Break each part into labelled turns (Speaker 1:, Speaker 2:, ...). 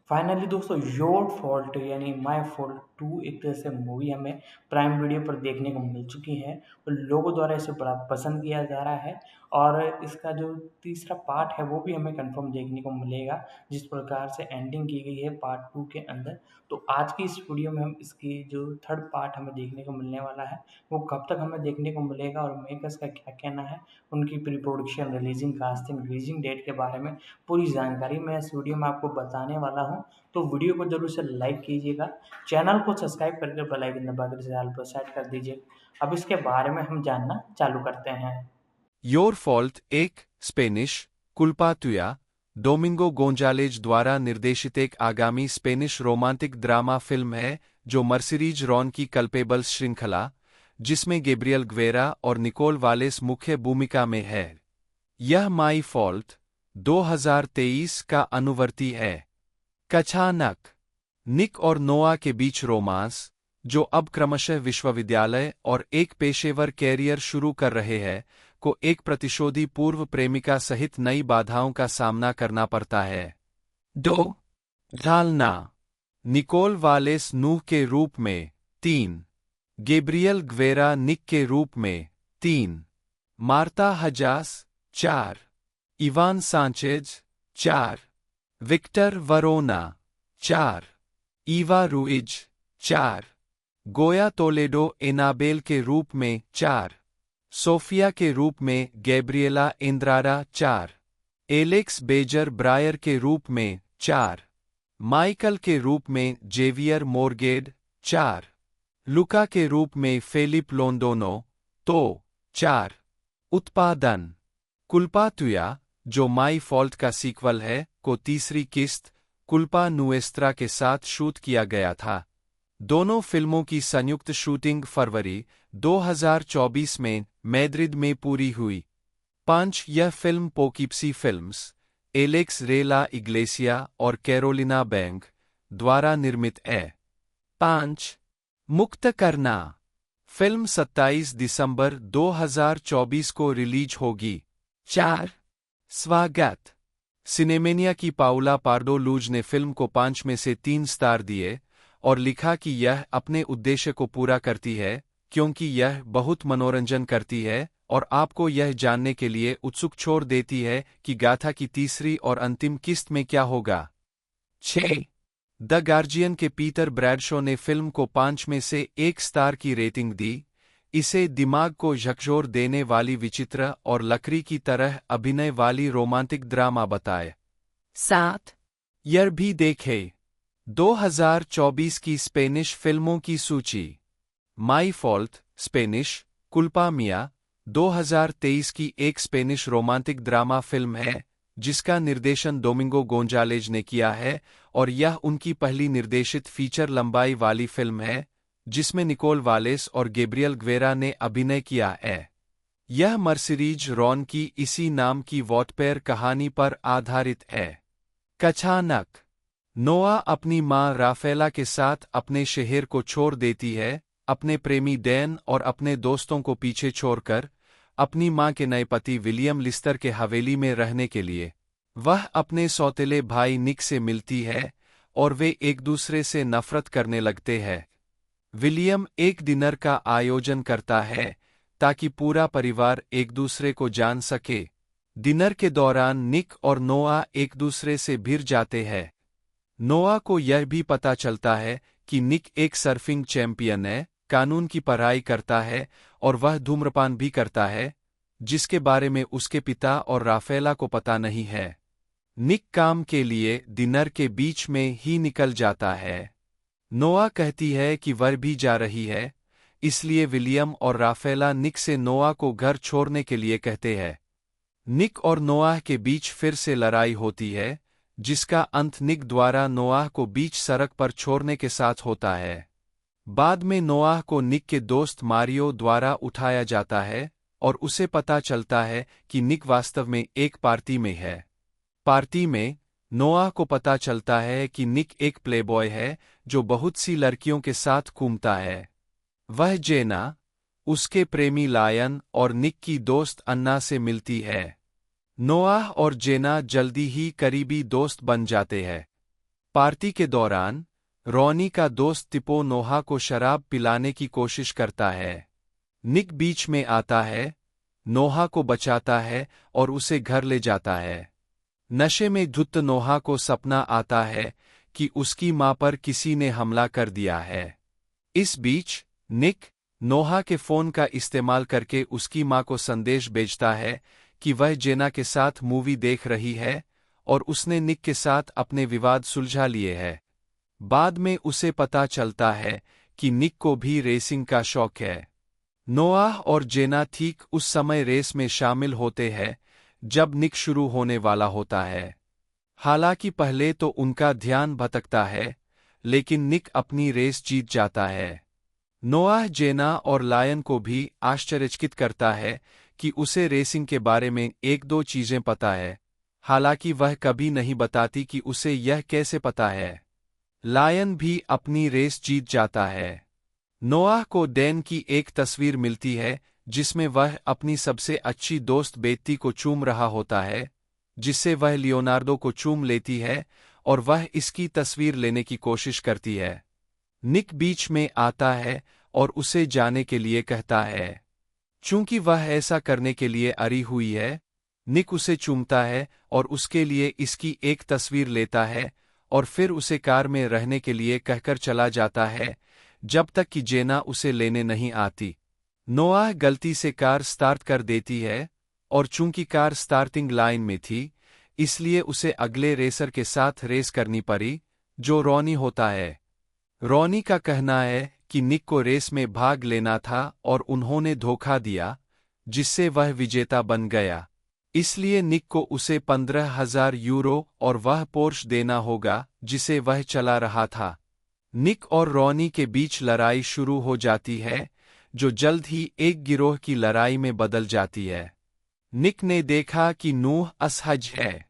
Speaker 1: Finally दोस्तों your fault यानी my fault 2 एक तरह से मूवी हमें प्राइम वीडियो पर देखने को मिल चुकी है और लोगों द्वारा इसे बड़ा पसंद किया जा रहा है। और इसका जो तीसरा पार्ट है वो भी हमें कंफर्म देखने को मिलेगा, जिस प्रकार से एंडिंग की गई है पार्ट 2 के अंदर। तो आज की इस वीडियो में हम इसकी जो थर्ड पार्ट हमें देखने को मिलने वाला है वो कब तक हमें देखने को मिलेगा और मेकर्स का क्या कहना है, उनकी pre production, releasing, casting, releasing date के बारे में पूरी जानकारी मैं इस वीडियो में आपको बताने वाला हूँ। तो वीडियो को जरूर से लाइक कीजिएगा, चैनल को सब्सक्राइब करके बेल आइकन दबाकर इसे ऑल पर सेट कर दीजिए। अब इसके बारे में हम जानना चालू करते हैं।
Speaker 2: योर फॉल्ट एक स्पेनिश कुल्पा तुया डोमिंगो गोंजालेज द्वारा निर्देशित एक आगामी स्पेनिश रोमांटिक ड्रामा फिल्म है जो मर्सिरीज रॉन की कल्पेबल्स श्रृंखला, जिसमें गैब्रियल ग्वेरा और निकोल वालेस मुख्य भूमिका में है। यह माई फॉल्ट 2023 का अनुवर्ती है। कथानक निक और नोआ के बीच रोमांस, जो अब क्रमशः विश्वविद्यालय और एक पेशेवर कैरियर शुरू कर रहे हैं, को एक प्रतिशोधी पूर्व प्रेमिका सहित नई बाधाओं का सामना करना पड़ता है। दो ढालना निकोल वालेस नूह के रूप में 3, गैब्रियल ग्वेरा निक के रूप में 3, Marta हजास 4, Ivan Sanchez 4, Victor वरोना 4, Eva Ruiz 4, गोया टोलेडो एनाबेल के रूप में 4, सोफिया के रूप में गैब्रिएला एंद्राडा 4, एलेक्स बेजर ब्रायर के रूप में 4, माइकल के रूप में जेवियर मोरगेड 4, लुका के रूप में फेलिप लोंडोनो तो 4। उत्पादन कुल्पा तुया, जो माई फॉल्ट का सीक्वल है, को तीसरी किस्त कुल्पा नुएस्त्रा के साथ शूट किया गया था। दोनों फिल्मों की संयुक्त शूटिंग फरवरी 2024 में मैद्रिद में पूरी हुई। 5 यह फिल्म पोकीप्सी फिल्म्स, एलेक्स रेला इग्लेसिया और कैरोलिना बैंक द्वारा निर्मित है। 5 मुक्त करना फिल्म 27 दिसंबर 2024 को रिलीज होगी। 4 स्वागत सिनेमेनिया की पाउला पार्डो लूज ने फिल्म को 5 में से 3 स्टार दिए और लिखा कि यह अपने उद्देश्य को पूरा करती है क्योंकि यह बहुत मनोरंजन करती है और आपको यह जानने के लिए उत्सुक छोड़ देती है कि गाथा की तीसरी और अंतिम किस्त में क्या होगा। 6 द गार्जियन के पीटर ब्रैडशॉ ने फिल्म को 5 में से 1 स्टार की रेटिंग दी। इसे दिमाग को झकझोर देने वाली विचित्र और लकड़ी की तरह अभिनय वाली रोमांटिक ड्रामा बताए। 7 यह भी देखे 2024 की स्पेनिश फिल्मों की सूची। माई फॉल्ट स्पेनिश कुल्पा मिया 2023 की एक स्पेनिश रोमांटिक ड्रामा फिल्म है जिसका निर्देशन डोमिंगो गोंजालेज ने किया है और यह उनकी पहली निर्देशित फीचर लंबाई वाली फिल्म है जिसमें निकोल वालेस और गैब्रियल ग्वेरा ने अभिनय किया है। यह मर्सिरीज रॉन की इसी नाम की वॉटपेयर कहानी पर आधारित है। कथानक नोआ अपनी मां राफेला के साथ अपने शहर को छोड़ देती है, अपने प्रेमी डैन और अपने दोस्तों को पीछे छोड़कर अपनी मां के नए पति विलियम लिस्टर के हवेली में रहने के लिए। वह अपने सौतेले भाई निक से मिलती है और वे एक दूसरे से नफरत करने लगते हैं। विलियम एक डिनर का आयोजन करता है ताकि पूरा परिवार एक दूसरे को जान सके। डिनर के दौरान निक और नोआ एक दूसरे से भिड़ जाते हैं। नोआ को यह भी पता चलता है कि निक एक सर्फिंग चैंपियन है, कानून की पढ़ाई करता है और वह धूम्रपान भी करता है, जिसके बारे में उसके पिता और राफेला को पता नहीं है। निक काम के लिए डिनर के बीच में ही निकल जाता है। नोआ कहती है कि वह भी जा रही है, इसलिए विलियम और राफेला निक से नोआ को घर छोड़ने के लिए कहते हैं। निक और नोआह के बीच फिर से लड़ाई होती है, जिसका अंत निक द्वारा नोआह को बीच सड़क पर छोड़ने के साथ होता है। बाद में नोआह को निक के दोस्त मारियो द्वारा उठाया जाता है और उसे पता चलता है कि निक वास्तव में एक पार्टी में है। पार्टी में नोआह को पता चलता है कि निक एक प्लेबॉय है जो बहुत सी लड़कियों के साथ घूमता है। वह जेना, उसके प्रेमी लायन और निक की दोस्त अन्ना से मिलती है। नोआह और जेना जल्दी ही करीबी दोस्त बन जाते हैं। पार्टी के दौरान रॉनी का दोस्त टिपो नोहा को शराब पिलाने की कोशिश करता है। निक बीच में आता है, नोहा को बचाता है और उसे घर ले जाता है। नशे में धुत नोहा को सपना आता है कि उसकी मां पर किसी ने हमला कर दिया है। इस बीच निक नोहा के फोन का इस्तेमाल करके उसकी मां को संदेश भेजता है कि वह जेना के साथ मूवी देख रही है और उसने निक के साथ अपने विवाद सुलझा लिए हैं। बाद में उसे पता चलता है कि निक को भी रेसिंग का शौक है। नोआह और जेना ठीक उस समय रेस में शामिल होते हैं जब निक शुरू होने वाला होता है। हालांकि पहले तो उनका ध्यान भटकता है, लेकिन निक अपनी रेस जीत जाता है। नोआह जेना और लायन को भी आश्चर्यचकित करता है कि उसे रेसिंग के बारे में एक दो चीजें पता है, हालांकि वह कभी नहीं बताती कि उसे यह कैसे पता है। लायन भी अपनी रेस जीत जाता है। नोआह को डैन की एक तस्वीर मिलती है जिसमें वह अपनी सबसे अच्छी दोस्त बेत्ती को चूम रहा होता है, जिससे वह लियोनार्डो को चूम लेती है और वह इसकी तस्वीर लेने की कोशिश करती है। निक बीच में आता है और उसे जाने के लिए कहता है। चूंकि वह ऐसा करने के लिए अड़ी हुई है, निक उसे चूमता है और उसके लिए इसकी एक तस्वीर लेता है और फिर उसे कार में रहने के लिए कहकर चला जाता है जब तक कि जेना उसे लेने नहीं आती। नोआह गलती से कार स्टार्ट कर देती है और चूंकि कार स्टार्टिंग लाइन में थी, इसलिए उसे अगले रेसर के साथ रेस करनी पड़ी, जो रॉनी होता है। रॉनी का कहना है कि निक को रेस में भाग लेना था और उन्होंने धोखा दिया, जिससे वह विजेता बन गया। इसलिए निक को उसे 15,000 यूरो और वह पोर्श देना होगा जिसे वह चला रहा था। निक और रॉनी के बीच लड़ाई शुरू हो जाती है, जो जल्द ही एक गिरोह की लड़ाई में बदल जाती है। निक ने देखा कि नूह असहज है।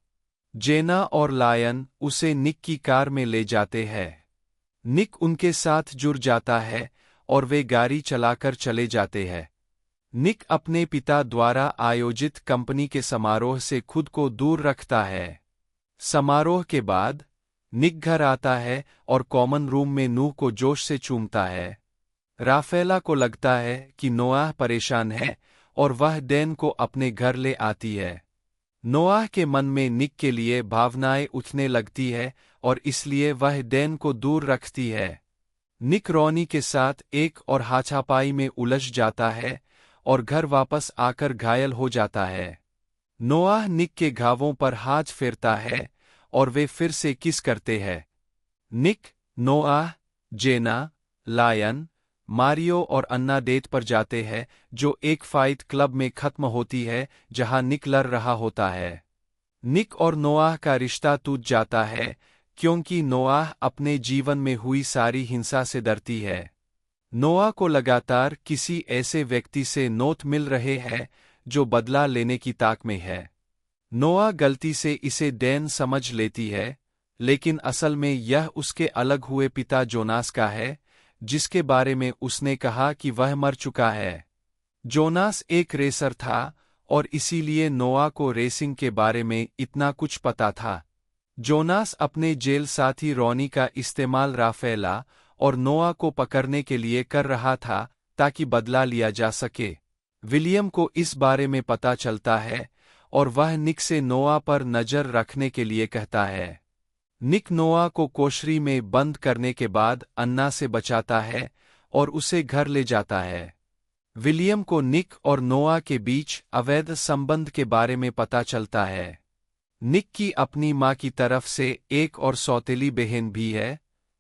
Speaker 2: जेना और लायन उसे निक की कार में ले जाते हैं। निक उनके साथ जुड़ जाता है और वे गाड़ी चलाकर चले जाते हैं। निक अपने पिता द्वारा आयोजित कंपनी के समारोह से खुद को दूर रखता है। समारोह के बाद निक घर आता है और कॉमन रूम में नूह को जोश से चूमता है। राफेला को लगता है कि नोआह परेशान है और वह डैन को अपने घर ले आती है। नोआह के मन में निक के लिए भावनाएं उठने लगती है और इसलिए वह डैन को दूर रखती है। निक रॉनी के साथ एक और हाथापाई में उलझ जाता है और घर वापस आकर घायल हो जाता है। नोआह निक के घावों पर हाथ फेरता है और वे फिर से किस करते हैं। निक, नोआह, जेना, लायन, मारियो और अन्ना डेट पर जाते हैं, जो एक फाइट क्लब में खत्म होती है जहां निक लड़ रहा होता है। निक और नोआह का रिश्ता टूट जाता है क्योंकि नोआह अपने जीवन में हुई सारी हिंसा से डरती है। नोआह को लगातार किसी ऐसे व्यक्ति से नोट मिल रहे हैं जो बदला लेने की ताक में है। नोआह गलती से इसे डैन समझ लेती है, लेकिन असल में यह उसके अलग हुए पिता जोनास का है, जिसके बारे में उसने कहा कि वह मर चुका है। जोनास एक रेसर था और इसीलिए नोआह को रेसिंग के बारे में इतना कुछ पता था। जोनास अपने जेल साथी रॉनी का इस्तेमाल राफेला और नोआह को पकड़ने के लिए कर रहा था ताकि बदला लिया जा सके। विलियम को इस बारे में पता चलता है और वह निक से नोआह पर नजर रखने के लिए कहता है। निक नोआह को कोठरी में बंद करने के बाद अन्ना से बचाता है और उसे घर ले जाता है। विलियम को निक और नोआह के बीच अवैध संबंध के बारे में पता चलता है। निक की अपनी मां की तरफ से एक और सौतेली बहन भी है,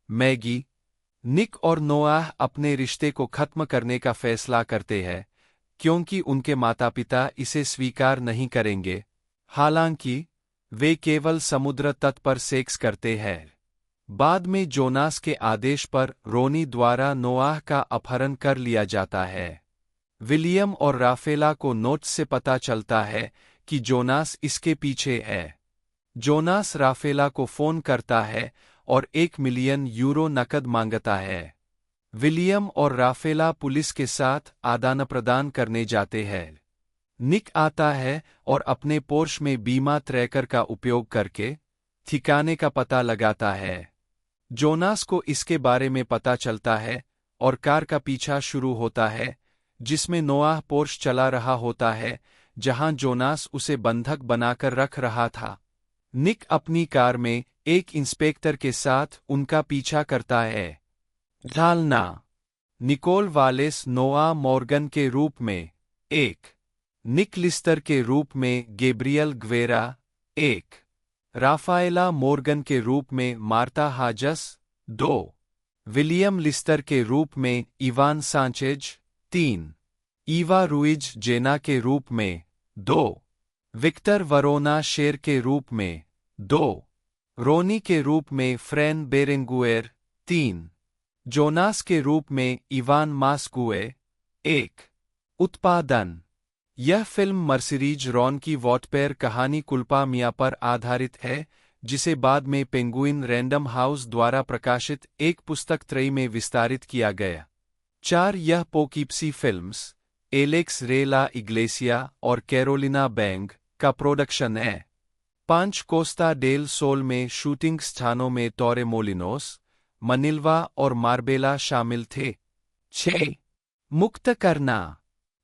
Speaker 2: मैगी। निक और नोआह अपने रिश्ते को खत्म करने का फैसला करते हैं क्योंकि उनके माता पिता इसे स्वीकार नहीं करेंगे। हालांकि वे केवल समुद्र तट पर सेक्स करते हैं। बाद में जोनास के आदेश पर रोनी द्वारा नोआह का अपहरण कर लिया जाता है। विलियम और राफेला को नोट्स से पता चलता है कि जोनास इसके पीछे है। जोनास राफेला को फोन करता है और 1 मिलियन यूरो नकद मांगता है। विलियम और राफेला पुलिस के साथ आदान प्रदान करने जाते हैं। निक आता है और अपने पोर्श में बीमा ट्रैकर का उपयोग करके ठिकाने का पता लगाता है। जोनास को इसके बारे में पता चलता है और कार का पीछा शुरू होता है, जिसमें नोआह पोर्श चला रहा होता है, जहां जोनास उसे बंधक बनाकर रख रहा था। निक अपनी कार में एक इंस्पेक्टर के साथ उनका पीछा करता है। ढालना निकोल वालेस नोआ मॉर्गन के रूप में 1, निक लिस्टर के रूप में गैब्रियल ग्वेरा 1, राफाएला मॉर्गन के रूप में मार्ता हाजस 2, विलियम लिस्टर के रूप में इवान सांचेज 3, ईवा रुइज जेना के रूप में 2, विक्टर वरोना शेर के रूप में 2, रोनी के रूप में फ्रैन बेरेंगुएर 3, जोनास के रूप में इवान मास्कुए 1। उत्पादन यह फिल्म मर्सिरीज रॉन की वॉटपेर कहानी कुल्पा मिया पर आधारित है, जिसे बाद में पेंगुइन रैंडम हाउस द्वारा प्रकाशित एक पुस्तक त्रयी में विस्तारित किया गया। 4 यह पोकीप्सी फिल्म्स, एलेक्स रे ला इग्लेसिया और कैरोलिना बैंग का प्रोडक्शन है। 5 कोस्टा डेल सोल में शूटिंग स्थानों में टोरेमोलिनोस, मनिलवा और मार्बेला शामिल थे। 6 मुक्त करना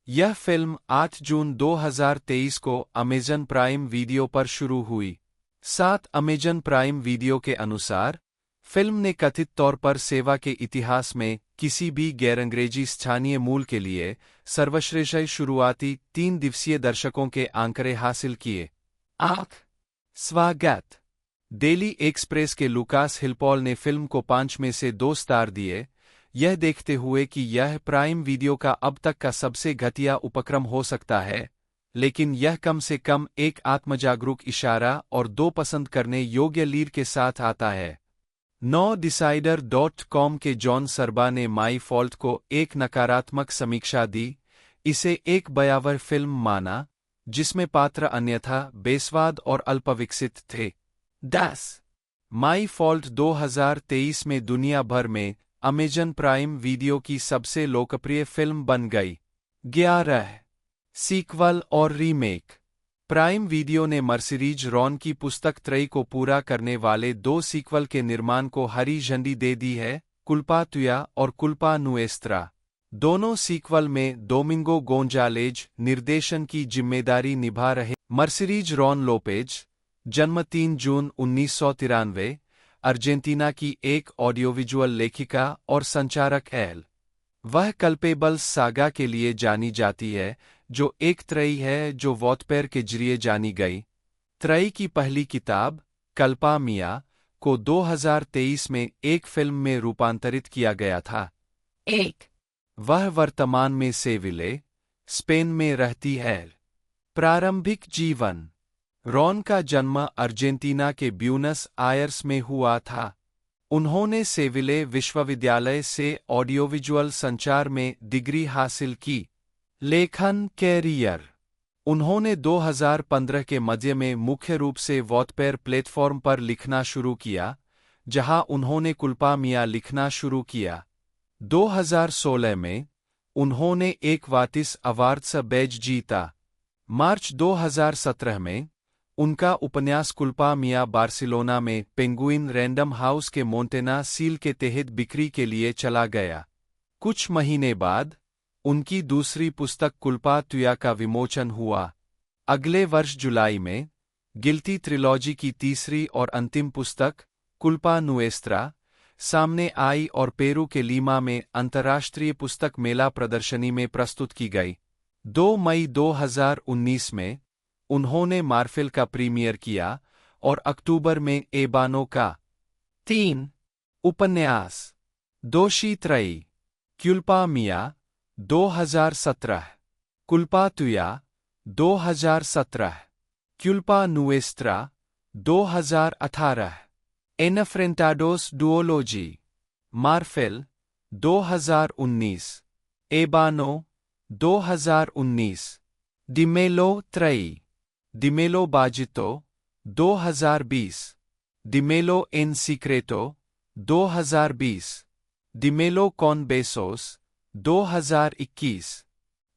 Speaker 2: यह फिल्म 8 जून 2023 को अमेजन प्राइम वीडियो पर शुरू हुई। 7 अमेजन प्राइम वीडियो के अनुसार फिल्म ने कथित तौर पर सेवा के इतिहास में किसी भी गैर-अंग्रेजी स्थानीय मूल के लिए सर्वश्रेष्ठ शुरुआती 3 दिवसीय दर्शकों के आंकड़े हासिल किए। स्वागत डेली एक्सप्रेस के लुकास हिलपॉल ने फिल्म को 5 में से 2 स्टार दिए, यह देखते हुए कि यह प्राइम वीडियो का अब तक का सबसे घटिया उपक्रम हो सकता है, लेकिन यह कम से कम एक आत्मजागरूक इशारा और 2 पसंद करने योग्य लीड के साथ आता है। NoDecider.com के जॉन सरबा ने माई फॉल्ट को एक नकारात्मक समीक्षा दी, इसे एक भयावह फिल्म माना, जिसमें पात्र अन्यथा बेस्वाद और अल्पविकसित थे। 10 माई फॉल्ट 2023 में दुनिया भर में अमेजन प्राइम वीडियो की सबसे लोकप्रिय फिल्म बन गई। 11 सीक्वल और रीमेक प्राइम वीडियो ने मर्सिरीज रॉन की पुस्तक त्रयी को पूरा करने वाले 2 सीक्वल के निर्माण को हरी झंडी दे दी है, कुल्पा तुया और कुल्पा नुएस्त्रा। दोनों सीक्वल में डोमिंगो गोंजालेज निर्देशन की जिम्मेदारी निभा रहे। मर्सिरीज रॉन लोपेज, जन्म 3 जून 1993, अर्जेंटीना की एक ऑडियोविजुअल लेखिका और संचारक है। वह कल्पेबल्स सागा के लिए जानी जाती है, जो एक त्रयी है जो वॉटपेर के जरिए जानी गई। त्रयी की पहली किताब, कल्पा मिया, को 2023 में एक फिल्म में रूपांतरित किया गया था। 1 वह वर्तमान में सेविले, स्पेन में रहती है। प्रारंभिक जीवन रॉन का जन्म अर्जेंटीना के ब्यूनस आयर्स में हुआ था। उन्होंने सेविले विश्वविद्यालय से ऑडियोविजुअल संचार में डिग्री हासिल की। लेखन कैरियर उन्होंने 2015 के मध्य में मुख्य रूप से वॉटपेर प्लेटफॉर्म पर लिखना शुरू किया, जहां उन्होंने कुल्पा मिया लिखना शुरू किया। 2016 में उन्होंने एक वाटिस अवार्ड्स बैज जीता। मार्च 2017 में उनका उपन्यास कुल्पा मिया बार्सिलोना में पेंगुइन रैंडम हाउस के मोंटेना सील के तहत बिक्री के लिए चला गया। कुछ महीने बाद उनकी दूसरी पुस्तक कुल्पा तुया का विमोचन हुआ। अगले वर्ष जुलाई में गिल्टी ट्रिलॉजी की तीसरी और अंतिम पुस्तक कुल्पा नुएस्त्रा सामने आई और पेरू के लीमा में अंतर्राष्ट्रीय पुस्तक मेला प्रदर्शनी में प्रस्तुत की गई। 2 मई 2019 में उन्होंने मार्फेल का प्रीमियर किया और अक्टूबर में एबानो का 3 उपन्यास दोषी त्रयी कुल्पा मिया 2017, कुल्पा तुया 2017, कुल्पा नुएस्त्रा 2018, एनफ्रेंटाडोस डुओलॉजी मार्फेल 2019, एबानो 2019, डिमेलो त्रयी डिमेलो बाजितो 2020, डिमेलो एन सीक्रेटो 2020, डिमेलो कॉन बेसोस 2021।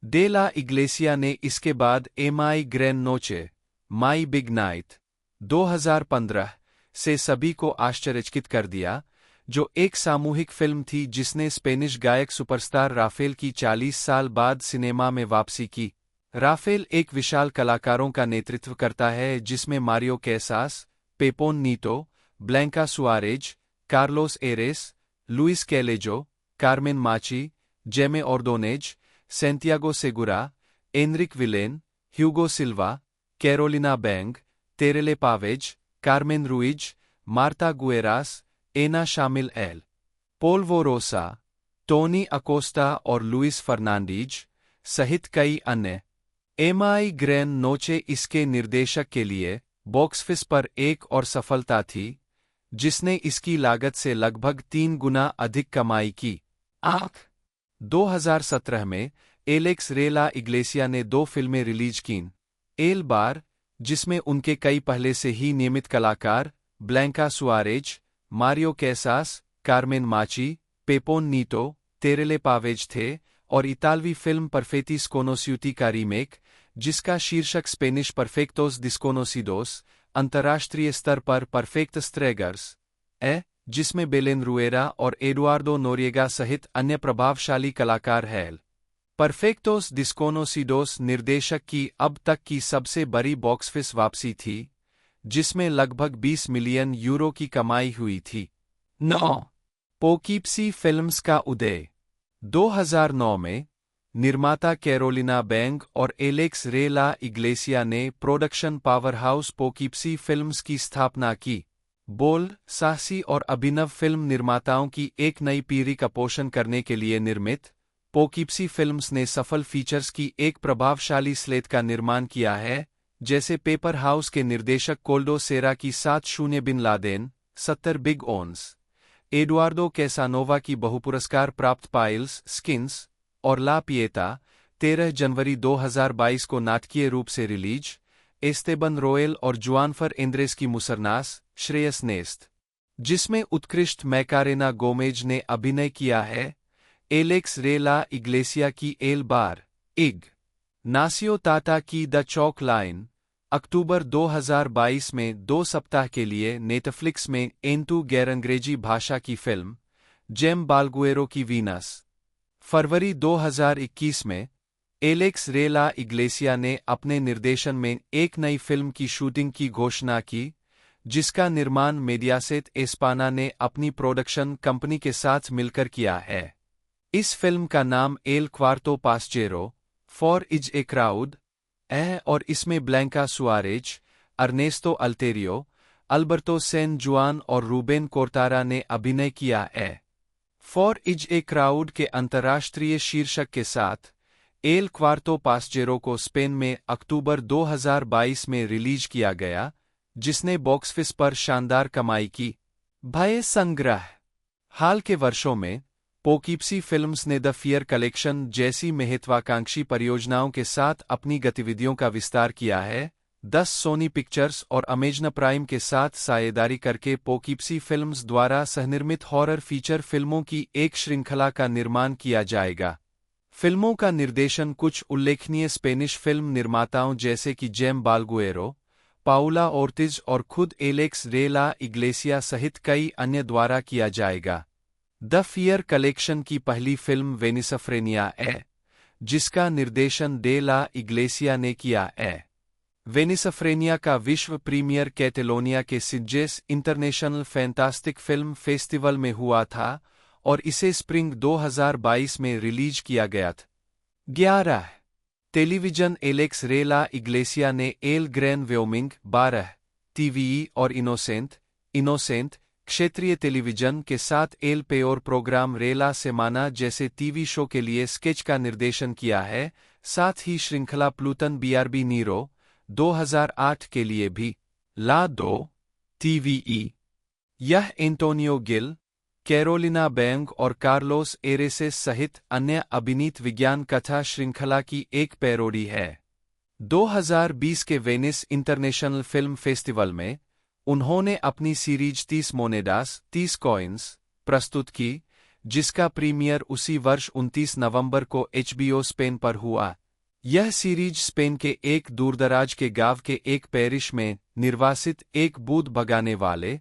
Speaker 2: डे ला इग्लेसिया ने इसके बाद एमाई ग्रैन नोचे, माई बिग नाइट 2015 से सभी को आश्चर्यचकित कर दिया, जो एक सामूहिक फिल्म थी जिसने स्पेनिश गायक सुपरस्टार राफेल की 40 साल बाद सिनेमा में वापसी की। राफेल एक विशाल कलाकारों का नेतृत्व करता है जिसमें Mario Casas, Pepon Nieto, Blanca Suarez, Carlos Areces, Luis Callejo, Carmen Machi, Jaime Ordonez, Santiago Segura, Enrique Villen, Hugo Silva, Carolina Bang, Terele Pavez, Carmen Ruiz, Marta गुएरास, एना शामिल एल पोल्वो रोसा, टोनी अकोस्टा और लुइस फर्नांडीज सहित कई अन्य। एमआई ग्रेन नोचे इसके निर्देशक के लिए बॉक्सऑफिस पर एक और सफलता थी, जिसने इसकी लागत से लगभग 3 गुना अधिक कमाई की। 2017 में एलेक्स रेला इग्लेसिया ने 2 फिल्में रिलीज कीं। एल बार, जिसमें उनके कई पहले से ही नियमित कलाकार ब्लैंका सुआरेज, मारियो कैसास, कार्मेन माची, पेपोन नीतो, तेरेले पावेज थे, और इतालवी फिल्म परफेती स्कोनोस्यूटी का रीमेक, जिसका शीर्षक स्पेनिश परफेक्टोस डिस्कोनोसिडोस, अंतर्राष्ट्रीय स्तर पर परफेक्ट स्ट्रेगर्स जिसमें बेलेन रुएरा और एडुआर्डो नोरिएगा सहित अन्य प्रभावशाली कलाकार हैं। परफेक्टोस डिस्कोनोसिडोस निर्देशक की अब तक की सबसे बड़ी बॉक्सऑफिस वापसी थी, जिसमें लगभग 20 मिलियन यूरो की कमाई हुई थी। 9. पोकीप्सी फिल्म्स का उदय। 2009 में निर्माता कैरोलिना बैंग और एलेक्स रेला इग्लेसिया ने प्रोडक्शन पावरहाउस पोकीप्सी फिल्म्स की स्थापना की। बोल्ड, साहसी और अभिनव फिल्म निर्माताओं की एक नई पीढ़ी का पोषण करने के लिए निर्मित पोकीप्सी फिल्म्स ने सफल फीचर्स की एक प्रभावशाली स्लेट का निर्माण किया है, जैसे पेपर हाउस के निर्देशक कोल्डो सेरा की 7-0 bin Laden, 70 big ones, Eduardo Casanova की बहुपुरस्कार प्राप्त पाइल्स, स्किन्स और ला पिएटा, 13 जनवरी 2022 को नाटकीय रूप से रिलीज, एस्तेबन रोयल और जुआनफर एंद्रेस की मुसरनास, श्रेयस नेस्त, जिसमें उत्कृष्ट मैकारेना गोमेज ने अभिनय किया है, एलेक्स रेला इग्लेसिया की एल बार, इग नासियो टाटा की द चौक लाइन, अक्टूबर 2022 में 2 सप्ताह के लिए नेटफ्लिक्स में एंटू गैर अंग्रेजी भाषा की फिल्म, जेम बालगुएरो की वीनस, फरवरी 2021 में एलेक्स रेला इग्लेसिया ने अपने निर्देशन में एक नई फिल्म की शूटिंग की घोषणा की, जिसका निर्माण मेडियासेट एस्पाना ने अपनी प्रोडक्शन कंपनी के साथ मिलकर किया है। इस फिल्म का नाम एल क्वार्टो पासचेरो फॉर इज ए क्राउड है और इसमें Blanca Suarez, Ernesto Alterio, Alberto San Juan और रूबेन कोर्तारा ने अभिनय किया है। फॉर इज ए क्राउड के अंतर्राष्ट्रीय शीर्षक के साथ एल क्वार्टो पासचेरो को स्पेन में अक्टूबर 2022 में रिलीज किया गया, जिसने बॉक्सऑफिस पर शानदार कमाई की। भय संग्रह। हाल के वर्षों में पोकीप्सी फिल्म्स ने द फियर कलेक्शन जैसी महत्वाकांक्षी परियोजनाओं के साथ अपनी गतिविधियों का विस्तार किया है। 10 सोनी पिक्चर्स और अमेजन प्राइम के साथ साझेदारी करके पोकीप्सी फिल्म्स द्वारा सहनिर्मित हॉरर फीचर फिल्मों की एक श्रृंखला का निर्माण किया जाएगा। फिल्मों का निर्देशन कुछ उल्लेखनीय स्पेनिश फिल्म निर्माताओं जैसे कि जेम बालगुएरो, पाउला ओर्टिज और खुद एलेक्स रेला इग्लेसिया सहित कई अन्य द्वारा किया जाएगा। द फियर कलेक्शन की पहली फिल्म वेनिसफ्रेनिया है, जिसका निर्देशन डे ला इग्लेसिया ने किया है। वेनिसफ्रेनिया का विश्व प्रीमियर कैटेलोनिया के सिजेस इंटरनेशनल फैंटास्टिक फिल्म फेस्टिवल में हुआ था और इसे स्प्रिंग 2022 में रिलीज किया गया था। 11 टेलीविजन। एलेक्स रेला इग्लेसिया ने एल ग्रैन व्योमिंग 12 टीवीई और इनोसेंट क्षेत्रीय टेलीविजन के साथ एल पेयोर प्रोग्राम रेला सेमाना जैसे टीवी शो के लिए स्केच का निर्देशन किया है, साथ ही श्रृंखला प्लूटन बीआरबी नीरो 2008 के लिए भी। ला 2 टीवीई। यह एंटोनियो गिल, कैरोलिना बैंग और कार्लोस एरेसेस सहित अन्य अभिनीत विज्ञान कथा श्रृंखला की एक पैरोडी है। 2020 के वेनिस इंटरनेशनल फिल्म फेस्टिवल में उन्होंने अपनी सीरीज 30 मोनेडास 30 कॉइन्स प्रस्तुत की, जिसका प्रीमियर उसी वर्ष 29 नवंबर को एचबीओ स्पेन पर हुआ। यह सीरीज स्पेन के एक दूरदराज के गांव के एक पैरिश में निर्वासित एक भूत भगाने वाले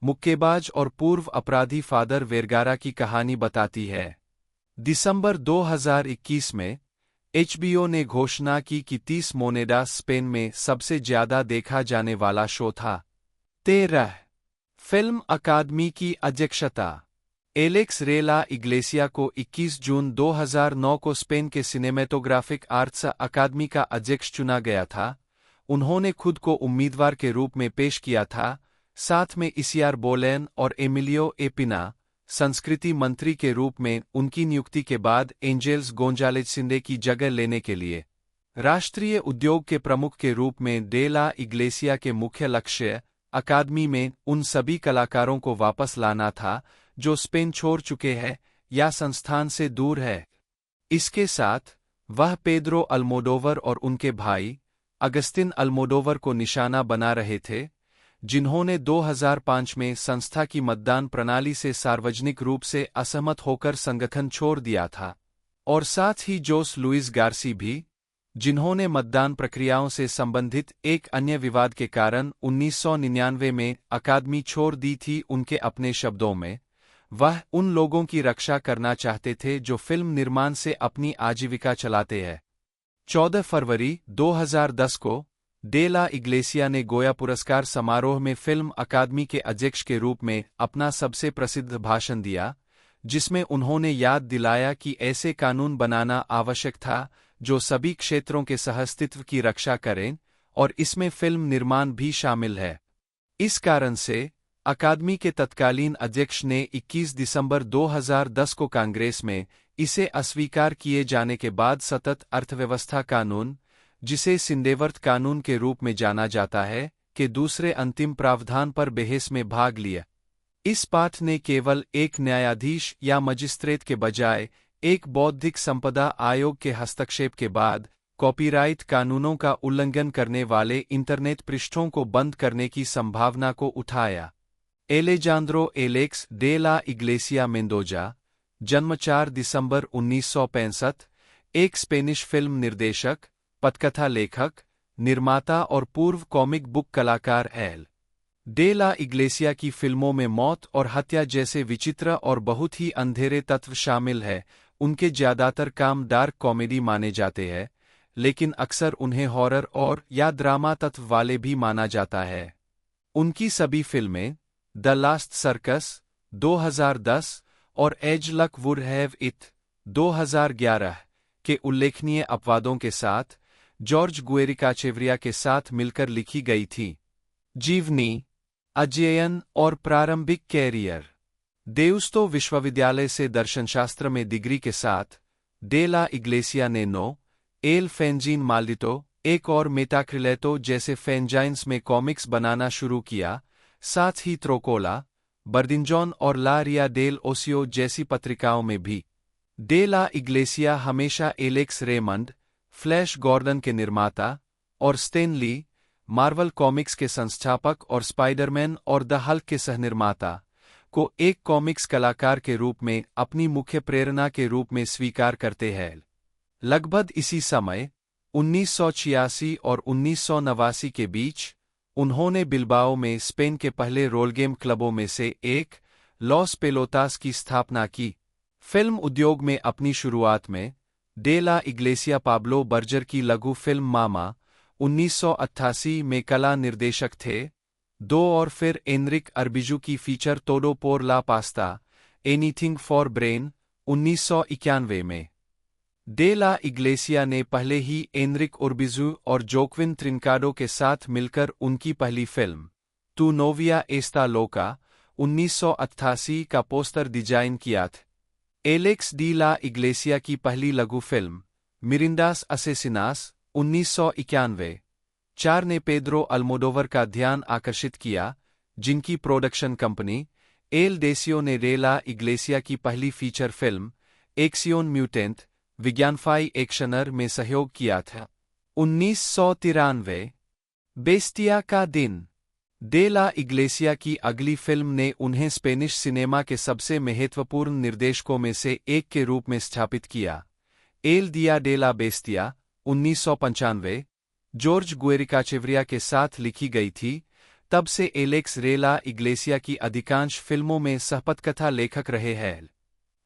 Speaker 2: मुक्केबाज और पूर्व अपराधी फादर वेरगारा की कहानी बताती है। दिसंबर 2021 में HBO ने घोषणा की कि 30 मोनेडास स्पेन में सबसे ज्यादा देखा जाने वाला शो था। 13 फिल्म अकादमी की अध्यक्षता। एलेक्स रेला इग्लेसिया को 21 जून 2009 को स्पेन के सिनेमेटोग्राफिक आर्ट्स अकादमी का अध्यक्ष चुना गया था। उन्होंने खुद को उम्मीदवार के रूप में पेश किया था, साथ में इसियार बोलेन और एमिलियो एपिना, संस्कृति मंत्री के रूप में उनकी नियुक्ति के बाद एंजेल्स गोंजालेज सिंडे की जगह लेने के लिए। राष्ट्रीय उद्योग के प्रमुख के रूप में डे ला इग्लेसिया के मुख्य लक्ष्य अकादमी में उन सभी कलाकारों को वापस लाना था जो स्पेन छोड़ चुके हैं या संस्थान से दूर है। इसके साथ वह पेद्रो अल्मोडोवर और उनके भाई अगस्तिन अल्मोडोवर को निशाना बना रहे थे, जिन्होंने 2005 में संस्था की मतदान प्रणाली से सार्वजनिक रूप से असहमत होकर संगठन छोड़ दिया था, और साथ ही जोस लुइस गार्सी भी, जिन्होंने मतदान प्रक्रियाओं से संबंधित एक अन्य विवाद के कारण 1999 में अकादमी छोड़ दी थी। उनके अपने शब्दों में, वह उन लोगों की रक्षा करना चाहते थे जो फिल्म निर्माण से अपनी आजीविका चलाते हैं। 14 फरवरी 2010 को डे ला इग्लेसिया ने गोया पुरस्कार समारोह में फिल्म अकादमी के अध्यक्ष के रूप में अपना सबसे प्रसिद्ध भाषण दिया, जिसमें उन्होंने याद दिलाया कि ऐसे कानून बनाना आवश्यक था जो सभी क्षेत्रों के सहअस्तित्व की रक्षा करें, और इसमें फिल्म निर्माण भी शामिल है। इस कारण से अकादमी के तत्कालीन अध्यक्ष ने 21 दिसंबर 2010 को कांग्रेस में इसे अस्वीकार किए जाने के बाद सतत अर्थव्यवस्था कानून, जिसे सिंडेवर्थ कानून के रूप में जाना जाता है, के दूसरे अंतिम प्रावधान पर बहस में भाग लिया। इस पाठ ने केवल एक न्यायाधीश या मजिस्ट्रेट के बजाय एक बौद्धिक संपदा आयोग के हस्तक्षेप के बाद कॉपीराइट कानूनों का उल्लंघन करने वाले इंटरनेट पृष्ठों को बंद करने की संभावना को उठाया। Alejandro Alex de la Iglesia Mendoza, जन्म 4 दिसंबर 1965, एक स्पेनिश फिल्म निर्देशक, पटकथा लेखक, निर्माता और पूर्व कॉमिक बुक कलाकार एल डे ला इग्लेसिया की फिल्मों में मौत और हत्या जैसे विचित्र और बहुत ही अंधेरे तत्व शामिल हैं। उनके ज्यादातर काम डार्क कॉमेडी माने जाते हैं, लेकिन अक्सर उन्हें हॉरर और या ड्रामा तत्व वाले भी माना जाता है। उनकी सभी फिल्में द लास्ट सर्कस 2010 और as luck would have it 2011 के उल्लेखनीय अपवादों के साथ जॉर्ज गुएरिकाचेवरिया के साथ मिलकर लिखी गई थी। जीवनी, अध्ययन और प्रारंभिक कैरियर। देउस्तो विश्वविद्यालय से दर्शनशास्त्र में डिग्री के साथ डे ला इग्लेसिया ने नो एल फेंजीन माल्डिटो, एक और मेटाक्रिलेटो जैसे फेंजाइन्स में कॉमिक्स बनाना शुरू किया, साथ ही त्रोकोला, बर्दिंजॉन और ला रिया डेल ओसियो जैसी पत्रिकाओं में भी। डे ला इग्लेसिया हमेशा एलेक्स रेमंड, फ्लैश गॉर्डन के निर्माता, और स्टेन ली, मार्वल कॉमिक्स के संस्थापक और स्पाइडरमैन और द हल्क के सहनिर्माता, को एक कॉमिक्स कलाकार के रूप में अपनी मुख्य प्रेरणा के रूप में स्वीकार करते हैं। लगभग इसी समय 1986 और 1989 के बीच उन्होंने बिल्बाओ में स्पेन के पहले रोल गेम क्लबों में से एक, लॉस पेलोतास की स्थापना की। फिल्म उद्योग में अपनी शुरुआत में de la Iglesia Pablo Berger की लघु फिल्म मामा 1988 में कला निर्देशक थे, और फिर एनरिक अरबिजू की फीचर तोडो पोर ला पास्ता, एनीथिंग फॉर ब्रेन 1991 में। डे ला इग्लेसिया ने पहले ही एनरिक उर्बिजू और जोक्विन ट्रिनकाडो के साथ मिलकर उनकी पहली फिल्म तू नोविया एस्ता लोका 1988 का पोस्टर डिजाइन किया था। एलेक्स डी ला इग्लेसिया की पहली लघु फिल्म मिरिंडास असेसिनास 1991 4 ने पेद्रो अल्मोडोवर का ध्यान आकर्षित किया, जिनकी प्रोडक्शन कंपनी एल डेसियो ने डे ला इग्लेसिया की पहली फीचर फिल्म एक्सियोन म्यूटेंट विज्ञानफाई एक्शनर में सहयोग किया था। 1993 बेस्टिया का दिन डे ला इग्लेसिया की अगली फिल्म ने उन्हें स्पेनिश सिनेमा के सबसे महत्वपूर्ण निर्देशकों में से एक के रूप में स्थापित किया। एल दिया डे ला बेस्टिया 1995 जॉर्ज गुएरिकाचेवरिया के साथ लिखी गई थी, तब से एलेक्स रे ला इग्लेसिया की अधिकांश फिल्मों में सहपटकथा लेखक रहे हैं।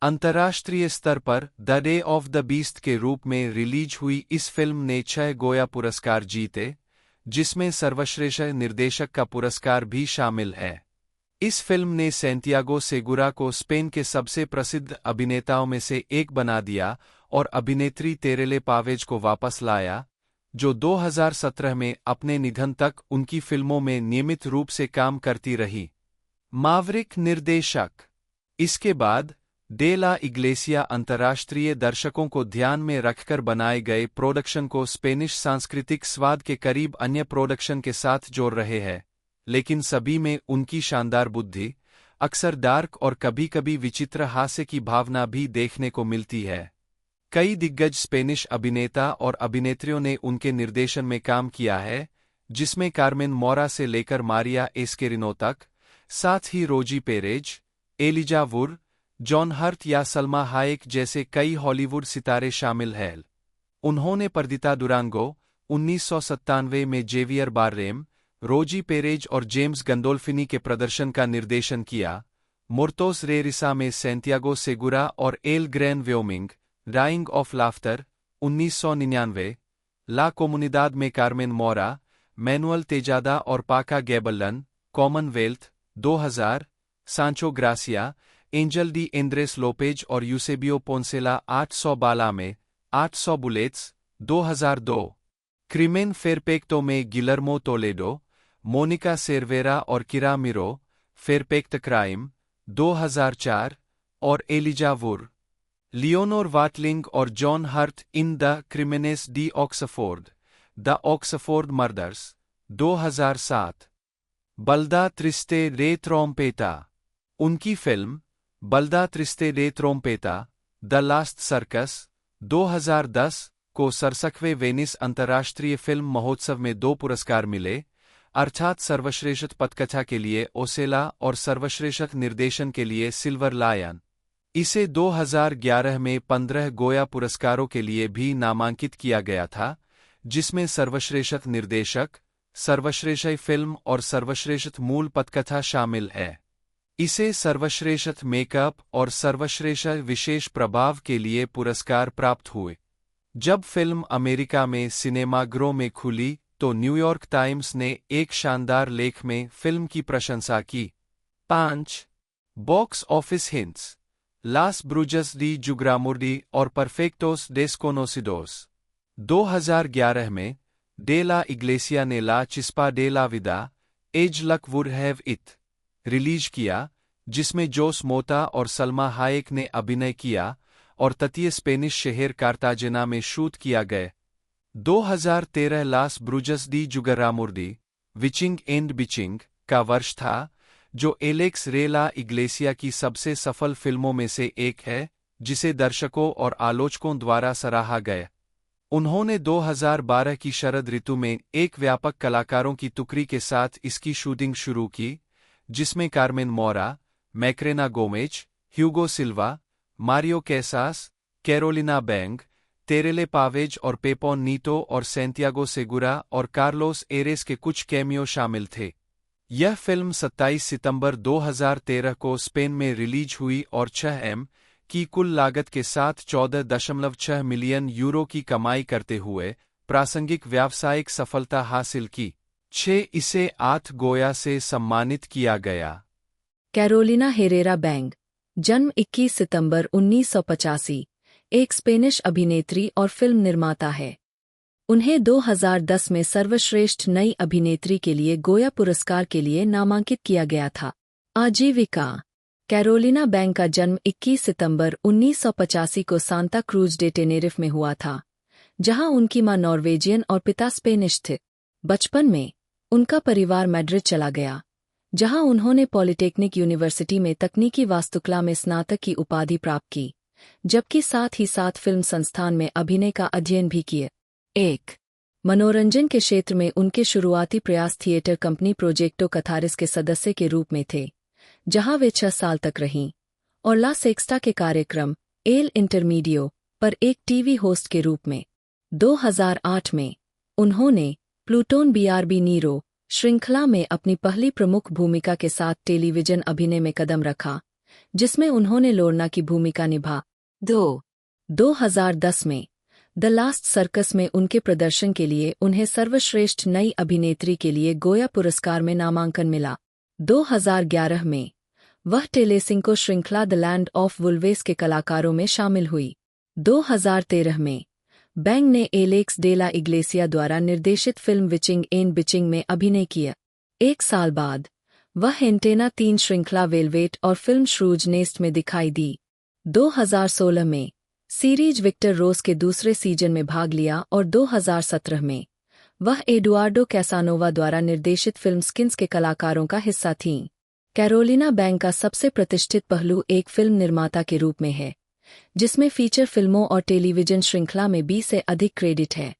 Speaker 2: अंतर्राष्ट्रीय स्तर पर the day of the beast के रूप में रिलीज हुई इस फिल्म ने 6 गोया पुरस्कार जीते, जिसमें सर्वश्रेष्ठ निर्देशक का पुरस्कार भी शामिल है। इस फिल्म ने सैंटियागो सेगुरा को स्पेन के सबसे प्रसिद्ध अभिनेताओं में से एक बना दिया और अभिनेत्री तेरेले पावेज को वापस लाया, जो 2017 में अपने निधन तक उनकी फिल्मों में नियमित रूप से काम करती रही। मावरिक निर्देशक। इसके बाद डे ला इग्लेसिया अंतर्राष्ट्रीय दर्शकों को ध्यान में रखकर बनाए गए प्रोडक्शन को स्पेनिश सांस्कृतिक स्वाद के करीब अन्य प्रोडक्शन के साथ जोड़ रहे हैं, लेकिन सभी में उनकी शानदार बुद्धि, अक्सर डार्क और कभी-कभी विचित्र हास्य की भावना भी देखने को मिलती है। कई दिग्गज स्पेनिश अभिनेता और अभिनेत्रियों ने उनके निर्देशन में काम किया है, जिसमें कार्मेन मोरा से लेकर मारिया एस्केरिनो तक, साथ ही Rosie Perez, Elijah Wood, John Hurt या सल्मा हायेक जैसे कई हॉलीवुड सितारे शामिल हैं। उन्होंने पर्दिता डुरांगो 1997 में जेवियर बाररेम, रोजी पेरेज और जेम्स गंडोल्फिनी के प्रदर्शन का निर्देशन किया। मुर्तोस रे रिसा में सैंटियागो सेगुरा और El Gran Wyoming, Dying of Laughter 1999, La Comunidad में कार्मेन मोरा, मैनुअल तेजादा और पाका गैबलन, Commonwealth 2000, Sancho Gracia, Angel de Andres Lopez और यूसेबियो पोंसेला 800 बाला में, 800 बुलेट्स 2002, क्रिमेन फेरपेक्टो में गिलर्मो टोलेडो, मोनिका सेरवेरा और किरा मिरो, फेरपेक्ट क्राइम 2004 और एलिजा वुर, लियोनोर वाटलिंग और जॉन हर्ट इन द क्रिमेनेस डी ऑक्सफोर्ड, द ऑक्सफोर्ड मर्डर्स 2007, बल्दा त्रिस्टे रे ट्रोम्पेटा। उनकी फिल्म बल्दा त्रिस्टे रे ट्रोम्पेटा, द लास्ट सर्कस 2010 को 67वें वेनिस अंतर्राष्ट्रीय फिल्म महोत्सव में 2 पुरस्कार मिले, अर्थात सर्वश्रेष्ठ पटकथा के लिए ओसेला और सर्वश्रेष्ठ निर्देशन के लिए सिल्वर लायन। इसे 2011 में 15 गोया पुरस्कारों के लिए भी नामांकित किया गया था, जिसमें सर्वश्रेष्ठ निर्देशक, सर्वश्रेष्ठ फिल्म और सर्वश्रेष्ठ मूल पटकथा शामिल है। इसे सर्वश्रेष्ठ मेकअप और सर्वश्रेष्ठ विशेष प्रभाव के लिए पुरस्कार प्राप्त हुए। जब फिल्म अमेरिका में सिनेमाघरों में खुली तो न्यूयॉर्क टाइम्स ने एक शानदार लेख में फिल्म की प्रशंसा की। 5 बॉक्स ऑफिस हिंट्स, लास ब्रूजस डी जुग्रामुर्डी और परफेक्टोस डेस्कोनोसिडोस। 2011 में डे ला इग्लेसिया ने ला चिस्पा de la Vida, as luck would have it release किया, जिसमें जोस मोता और सल्मा हायेक ने अभिनय किया और तटीय स्पेनिश शहर कार्ताजेना में शूट किया गया। 2013 लास ब्रूजस डी जुगरामुर्डी, विचिंग एंड बिचिंग का वर्ष था, जो एलेक्स रे ला इग्लेसिया की सबसे सफल फिल्मों में से एक है, जिसे दर्शकों और आलोचकों द्वारा सराहा गया। उन्होंने 2012 की शरद ऋतु में एक व्यापक कलाकारों की टुकड़ी के साथ इसकी शूटिंग शुरू की, जिसमें कार्मेन मोरा, मैक्रेना गोमेज, ह्यूगो सिल्वा, मारियो कैसास, कैरोलिना बैंग, तेरेले पावेज और पेपोन नीटो और सैंटियागो सेगुरा और कार्लोस एरेस के कुछ कैमियो शामिल थे। यह फिल्म 27 सितंबर 2013 को स्पेन में रिलीज हुई और 6M की कुल लागत के साथ 14.6 मिलियन यूरो की कमाई करते हुए प्रासंगिक व्यावसायिक सफलता हासिल की। 6 इसे 8 गोया से सम्मानित किया गया।
Speaker 3: कैरोलिना हेरेरा बैंग, जन्म 21 सितंबर 1985, एक स्पेनिश अभिनेत्री और फिल्म निर्माता है। उन्हें 2010 में सर्वश्रेष्ठ नई अभिनेत्री के लिए गोया पुरस्कार के लिए नामांकित किया गया था। आजीविका। कैरोलिना बैंग का जन्म 21 सितंबर 1985 को सांता क्रूज डे टेनेरिफ में हुआ था, जहां उनकी मां नॉर्वेजियन और पिता स्पेनिश थे। बचपन में उनका परिवार मैड्रिड चला गया, जहां उन्होंने पॉलिटेक्निक यूनिवर्सिटी में तकनीकी वास्तुकला में स्नातक की उपाधि प्राप्त की, जबकि साथ ही साथ फिल्म संस्थान में अभिनय का अध्ययन भी किए। 1 मनोरंजन के क्षेत्र में उनके शुरुआती प्रयास थिएटर कंपनी प्रोजेक्टो कथारिस के सदस्य के रूप में थे, जहां वे 6 साल तक रहीं, और ला सेक्स्टा के कार्यक्रम एल इंटरमीडियो पर एक टीवी होस्ट के रूप में। 2008 में उन्होंने प्लूटोन बीआरबी नीरो श्रृंखला में अपनी पहली प्रमुख भूमिका के साथ टेलीविजन अभिनय में कदम रखा, जिसमें उन्होंने लोर्ना की भूमिका निभा। 2010 में द लास्ट सर्कस में उनके प्रदर्शन के लिए उन्हें सर्वश्रेष्ठ नई अभिनेत्री के लिए गोया पुरस्कार में नामांकन मिला। 2011 में वह टेलेसिंको श्रृंखला द लैंड ऑफ वुल्वेस के कलाकारों में शामिल हुई। 2013 में बैंग ने एलेक्स डे ला इग्लेसिया द्वारा निर्देशित फिल्म विचिंग एंड बिचिंग में अभिनय किया। एक साल बाद वह एंटेना 3 श्रृंखला वेलवेट और फिल्म श्रूज नेस्ट में दिखाई दी। 2016 में सीरीज विक्टर रोज के दूसरे सीजन में भाग लिया और 2017 में वह एडुआर्डो कैसानोवा द्वारा निर्देशित फिल्म स्किन्स के कलाकारों का हिस्सा थीं। कैरोलिना बैंग का सबसे प्रतिष्ठित पहलू एक फिल्म निर्माता के रूप में है, जिसमें फीचर फिल्मों और टेलीविजन श्रृंखला में 20 से अधिक क्रेडिट है।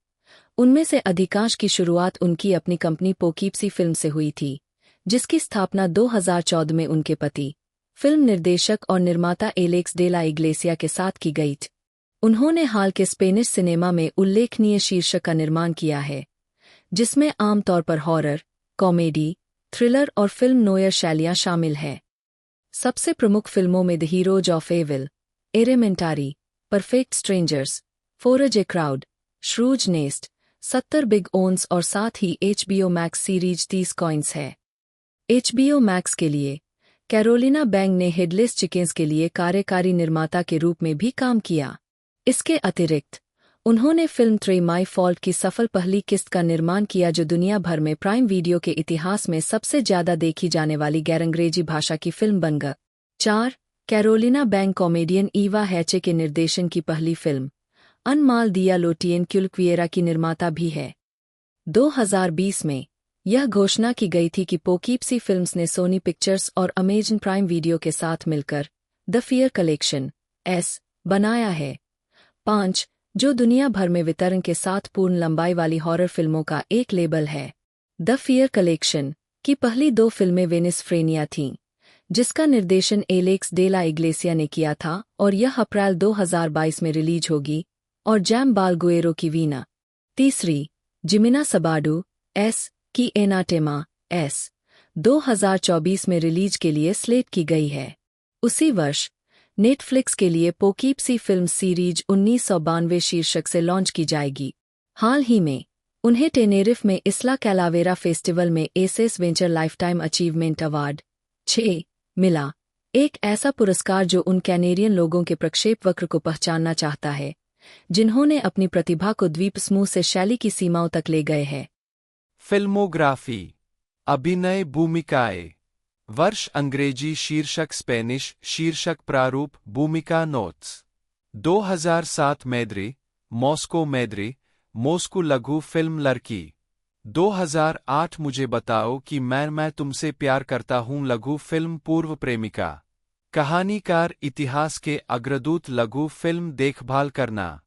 Speaker 3: उनमें से अधिकांश की शुरुआत उनकी अपनी कंपनी पोकीप्सी फिल्म से हुई थी, जिसकी स्थापना 2014 में उनके पति, फिल्म निर्देशक और निर्माता एलेक्स डे ला इग्लेसिया के साथ की गई थी। उन्होंने हाल के स्पेनिश सिनेमा में उल्लेखनीय शीर्षक का निर्माण किया है, जिसमें आमतौर पर हॉरर, कॉमेडी, थ्रिलर और फिल्म नोयर शैलियाँ शामिल हैं। सबसे प्रमुख फिल्मों में the heroes of evil, Errementari, perfect strangers, four's a crowd, shrew's nest, 70 big ones और साथ ही HBO मैक्स सीरीज 30 कॉइन्स है। HBO मैक्स के लिए कैरोलिना बैंग ने हेडलेस चिकेन्स के लिए कार्यकारी निर्माता के रूप में भी काम किया। इसके अतिरिक्त उन्होंने फिल्म 3 माई फॉल्ट की सफल पहली किस्त का निर्माण किया, जो दुनिया भर में प्राइम वीडियो के इतिहास में सबसे ज्यादा देखी जाने वाली गैर-अंग्रेजी भाषा की फिल्म बन गई। 4. कैरोलिना बैंग कॉमेडियन ईवा हैचे के निर्देशन की पहली फिल्म अन माल दिया लोटियन क्यूलक्विएरा की निर्माता भी है। 2020 में यह घोषणा की गई थी कि पोकीप्सी फिल्म्स ने सोनी पिक्चर्स और अमेजन प्राइम वीडियो के साथ मिलकर द फियर कलेक्शन S बनाया है। 5. जो दुनिया भर में वितरण के साथ पूर्ण लंबाई वाली हॉरर फिल्मों का एक लेबल है। द फियर कलेक्शन की पहली 2 फिल्में वेनिस फ्रेनिया थीं, जिसका निर्देशन एलेक्स डे ला इग्लेसिया ने किया था और यह अप्रैल 2022 में रिलीज होगी, और जैम बालगुएरो की वीना। 3. जिमिना सबाडू S की एनाटेमा S 2024 में रिलीज के लिए स्लेट की गई है। उसी वर्ष नेटफ्लिक्स के लिए पोकीप्सी फिल्म सीरीज 1992 शीर्षक से लॉन्च की जाएगी। हाल ही में उन्हें टेनेरिफ में इस्ला कैलावेरा फेस्टिवल में एसेस वेंचर लाइफटाइम अचीवमेंट अवार्ड 6 मिला, एक ऐसा पुरस्कार जो उन कैनेरियन लोगों के प्रक्षेपवक्र को पहचानना चाहता है जिन्होंने अपनी प्रतिभा को द्वीप समूह से शैली की सीमाओं तक ले गए हैं।
Speaker 2: फिल्मोग्राफी, अभिनय, भूमिकाएं, वर्ष अंग्रेजी शीर्षक, स्पेनिश शीर्षक, प्रारूप, भूमिका, नोट्स। 2007 मैद्री, मॉस्को मैद्री, मॉस्को लघु फिल्म लड़की। 2008 मुझे बताओ कि मैं तुमसे प्यार करता हूँ लघु फिल्म पूर्व प्रेमिका। कहानीकार, इतिहास के अग्रदूत लघु फिल्म देखभाल करना।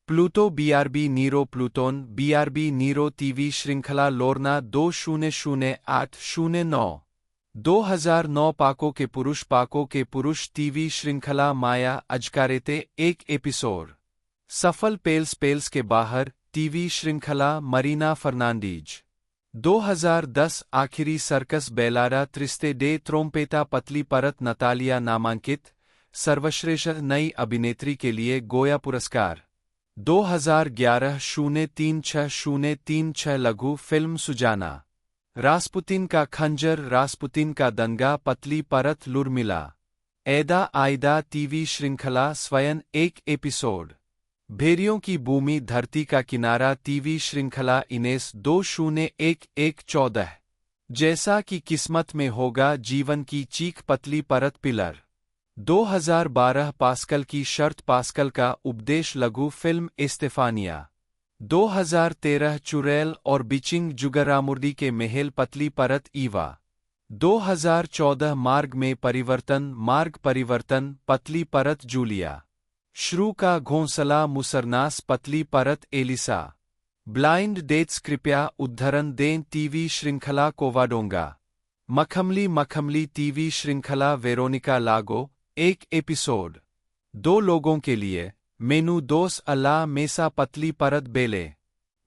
Speaker 2: Pluto BRB Nero, Pluton BRB Nero TV श्रृंखला लोर्ना 200809। 2009 पाको के पुरुष टीवी श्रृंखला माया अजकारेते 1 एपिसोड। सफल पेल्स के बाहर टीवी श्रृंखला मरीना फर्नांडीज। 2010 आखिरी सर्कस बेलारा त्रिस्ते डे त्रोम्पेता पतली परत नतालिया नामांकित सर्वश्रेष्ठ नई अभिनेत्री के लिए गोया पुरस्कार। 2011 036 लघु फिल्म सुजाना। रास्पुतिन का खंजर, रास्पुतिन का दंगा, पतली परत लुरमिला। ऐदा आयदा टीवी श्रृंखला स्वयं 1 एपिसोड। भेड़ियों की भूमि, धरती का किनारा टीवी श्रृंखला इनेस 201114। जैसा कि किस्मत में होगा, जीवन की चीख, पतली परत पिलर। 2012 पास्कल की शर्त, पास्कल का उपदेश लघु फिल्म एस्तेफानिया। 2013 चुड़ैल और बिचिंग जुगरामुर्दी के महल, पतली परत ईवा। 2014 मार्ग में परिवर्तन, मार्ग परिवर्तन, पतली परत जूलिया। श्रू का घोंसला, मुसरनास, पतली परत एलिसा। ब्लाइंड डेट्स, कृपया उद्धरण दें टीवी श्रृंखला कोवाडोंगा। मखमली टीवी श्रृंखला वेरोनिका लागो 1 एपिसोड। 2 लोगों के लिए मेनू 2 अला मेसा, पतली परत बेले।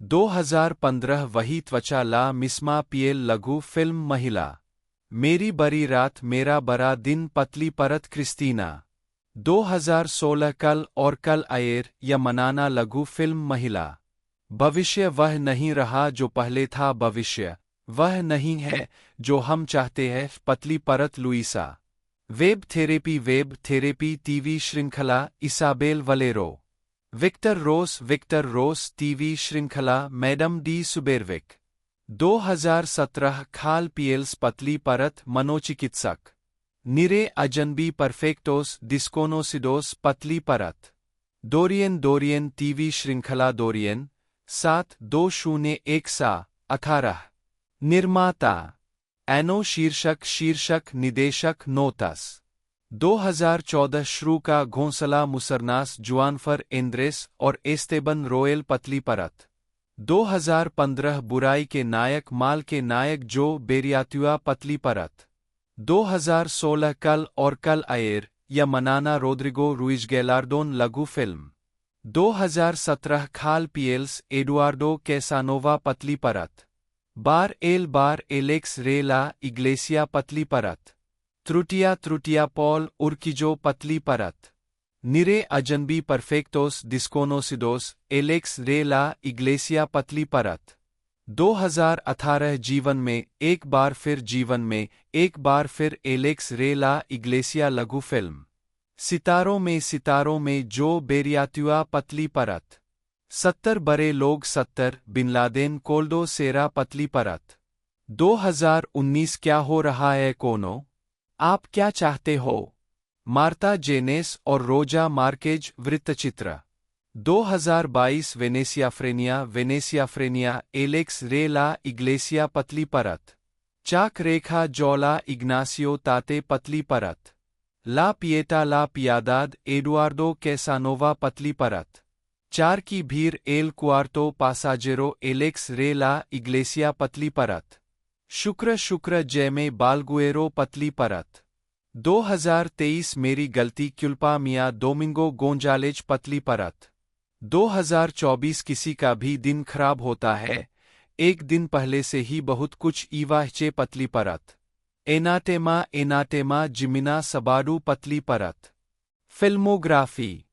Speaker 2: 2015 वही त्वचा ला मिस्मा पिएल लघु फिल्म महिला। मेरी बड़ी रात मेरा बड़ा दिन पतली परत क्रिस्टीना। 2016 कल और कल आयर या मनाना लघु फिल्म महिला। भविष्य वह नहीं रहा जो पहले था, भविष्य वह नहीं है जो हम चाहते हैं, पतली परत लुइसा। वेब थेरेपी टीवी श्रृंखला इसाबेल वलेरो। विक्टर रोस टीवी श्रृंखला मैडम डी सुबेरविक। 2017 खाल पिएल्स पतली परत मनोचिकित्सक। निरे अजनबी परफेक्टोस डिस्कोनोसिडोस पतली परत। डोरियन टीवी श्रृंखला डोरियन 7-2018। निर्माता एनो शीर्षक निदेशक नोटस। 2014 श्रू का घोंसला मुसरनास जुआनफर एंद्रेस और एस्तेबन रोयल पतली परत। 2015 बुराई के नायक माल के नायक जो बेरियात्युआ पतली परत। 2016 कल और कल आयर या मनाना रोद्रिगो रुइज गैलार्डोन लघु फिल्म। 2017 खाल पिएल्स एडुआर्डो कैसानोवा पतली परत। बार एलेक्स रे ला इग्लेसिया पतली परत। त्रुटिया पॉल उर्किजो पतली परत। निरे अजनबी परफेक्टोस डिस्कोनोसिडोस एलेक्स रे ला इग्लेसिया पतली परत। 2018 जीवन में एक बार फिर एलेक्स रे ला इग्लेसिया लघु फिल्म। सितारों में जो बेरियात्युआ पतली परत। 70 बड़े लोग 70 बिन लादेन कोल्डो सेरा पतली परत। 2019 क्या हो रहा है कोनो? आप क्या चाहते हो? मार्ता जेनेस और रोजा मार्केज वृत्तचित्र। 2022 वेनेसियाफ्रेनिया एलेक्स रे ला इग्लेसिया पतली परत। चाक रेखा जौला इग्नासियो ताते पतली परत। ला पियादाद एडुआर्डो कैसानोवा पतली परत। 4 की भीड़ एल क्वार्टो पासाजेरो एलेक्स रे ला इग्लेसिया पतली परत। शुक्र जैमे बालगुएरो पतली परत। 2023 मेरी गलती क्युल्पा मिया डोमिंगो गोंजालेज पतली परत। 2024 किसी का भी दिन खराब होता है, एक दिन पहले से ही बहुत कुछ ईवाहचे पतली परत। एनाटेमा जिमिना सबाडू पतली परत। फिल्मोग्राफी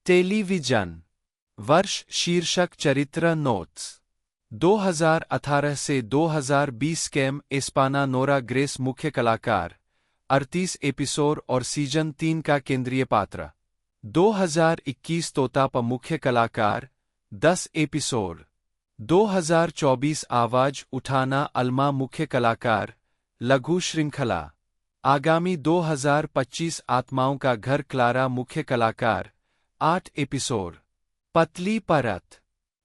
Speaker 2: टेलीविजन वर्ष शीर्षक चरित्र नोट्स। 2018 से 2020 कैम एस्पाना नोरा ग्रेस मुख्य कलाकार 38 एपिसोड और सीजन 3 का केंद्रीय पात्र। 2021 तोताप मुख्य कलाकार 10 एपिसोड। 2024 आवाज उठाना अल्मा मुख्य कलाकार लघु श्रृंखला। आगामी 2025 आत्माओं का घर क्लारा मुख्य कलाकार 8 एपिसोड। पतली परत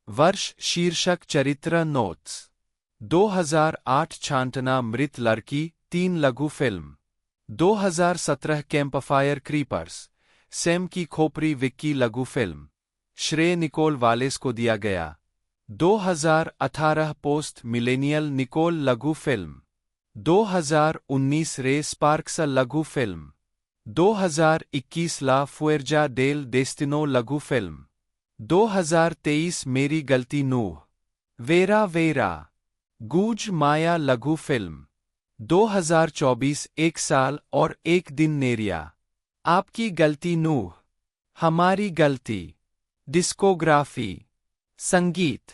Speaker 2: वर्ष शीर्षक चरित्र नोट्स। 2008 छांटना मृत लड़की 3 लघु फिल्म। 2017 कैंपफायर क्रीपर्स सैम की खोपरी विक्की लघु फिल्म। श्रेय निकोल वालेस को दिया गया। 2018 पोस्ट मिलेनियल निकोल लघु फिल्म। 2019 रे स्पार्क्स लघु फिल्म। 2021 ला फुएर्जा डेल डेस्टिनो लघु फिल्म। 2023 मेरी गलती नूह वेरा गूज माया लघु फिल्म। 2024 एक साल और एक दिन नेरिया आपकी गलती नूह हमारी गलती। डिस्कोग्राफी संगीत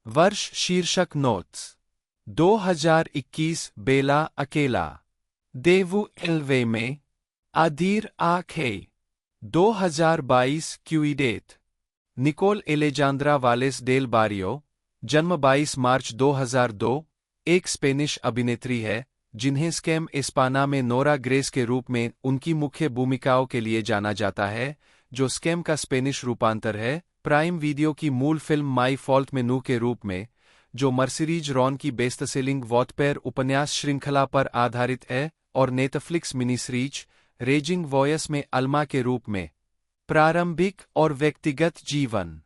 Speaker 2: वर्ष शीर्षक नोट्स। 2021 बेला अकेला देवु एल्वे में अधीर आखे। 2022 क्यूइडेट निकोल एलेजांद्रा वालेस डेल बारियो जन्म 22 मार्च 2002 एक स्पेनिश अभिनेत्री है जिन्हें स्कैम एस्पाना में नोरा ग्रेस के रूप में उनकी मुख्य भूमिकाओं के लिए जाना जाता है, जो स्कैम का स्पेनिश रूपांतर है। प्राइम वीडियो की मूल फिल्म माई फॉल्ट में नू के रूप में, जो मर्सिरीज रॉन की बेस्टसेलिंग वॉटपेयर उपन्यास श्रृंखला पर आधारित है, और Netflix mini series raising voice में अल्मा के रूप में। प्रारंभिक और व्यक्तिगत जीवन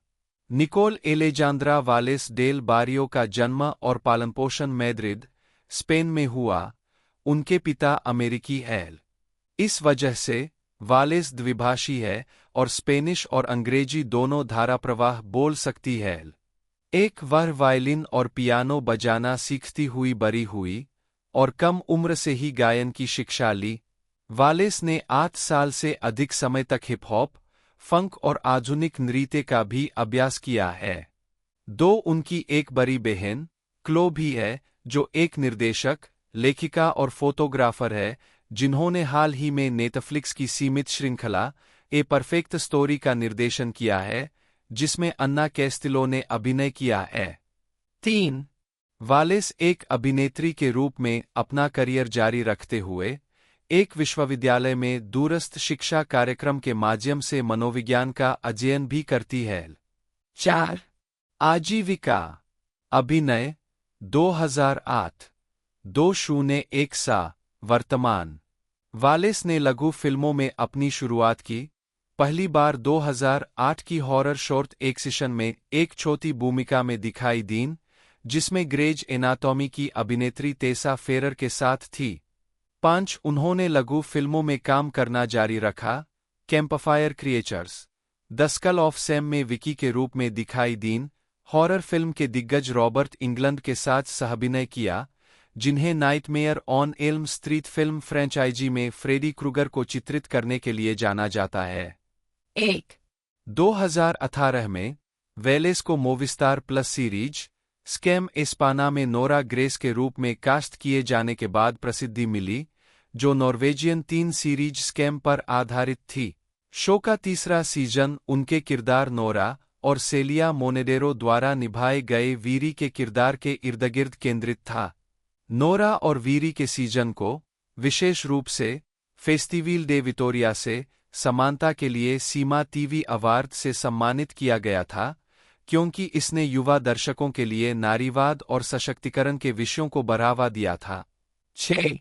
Speaker 2: निकोल एलेजांद्रा वालेस डेल बारियो का जन्म और पालनपोषण मैद्रिद, स्पेन में हुआ। उनके पिता अमेरिकी हैं। इस वजह से वालेस द्विभाषी है और स्पेनिश और अंग्रेजी दोनों धारा प्रवाह बोल सकती है। एक वह वायलिन और पियानो बजाना सीखती हुई बड़ी हुई और कम उम्र से ही गायन की शिक्षा ली। वालेस ने 8 साल से अधिक समय तक हिप हॉप, फंक और आधुनिक नृत्य का भी अभ्यास किया है। उनकी एक बड़ी बहन, क्लो भी है, जो एक निर्देशक, लेखिका और फोटोग्राफर है, जिन्होंने हाल ही में नेटफ्लिक्स की सीमित श्रृंखला ए परफेक्ट स्टोरी का निर्देशन किया है, जिसमें अन्ना कैस्टिलो ने अभिनय किया है। 3. वालेस एक अभिनेत्री के रूप में अपना करियर जारी रखते हुए एक विश्वविद्यालय में दूरस्थ शिक्षा कार्यक्रम के माध्यम से मनोविज्ञान का अध्ययन भी करती है। 4. आजीविका अभिनय 2008 2001 सा वर्तमान। वालेस ने लघु फिल्मों में अपनी शुरुआत की, पहली बार 2008 की हॉरर शॉर्ट एक्शन में एक छोटी भूमिका में दिखाई दीं, जिसमें ग्रेज एनाटॉमी की अभिनेत्री टेसा फेरर के साथ थी। 5. उन्होंने लघु फिल्मों में काम करना जारी रखा, campfire creatures, the skull of Sam में विकी के रूप में दिखाई दीं, हॉरर फिल्म के दिग्गज रॉबर्ट इंग्लैंड के साथ सहअभिनय किया, जिन्हें Nightmare on Elm Street film franchise में फ्रेडी क्रूगर को चित्रित करने के लिए जाना जाता है। 1. 2018 में वेलेस को मोविस्टार प्लस सीरीज स्कैम एस्पाना में नोरा ग्रेस के रूप में कास्ट किए जाने के बाद प्रसिद्धि मिली, जो नॉर्वेजियन 3 सीरीज स्कैम पर आधारित थी। शो का तीसरा सीजन उनके किरदार नोरा और सेलिया मोनेडेरो द्वारा निभाए गए वीरी के किरदार के इर्दगिर्द केंद्रित था। नोरा और वीरी के सीजन को विशेष रूप से फेस्टिवल डे विटोरिया से समानता के लिए सीमा टीवी अवार्ड से सम्मानित किया गया था, क्योंकि इसने युवा दर्शकों के लिए नारीवाद और सशक्तिकरण के विषयों को बढ़ावा दिया था। 6.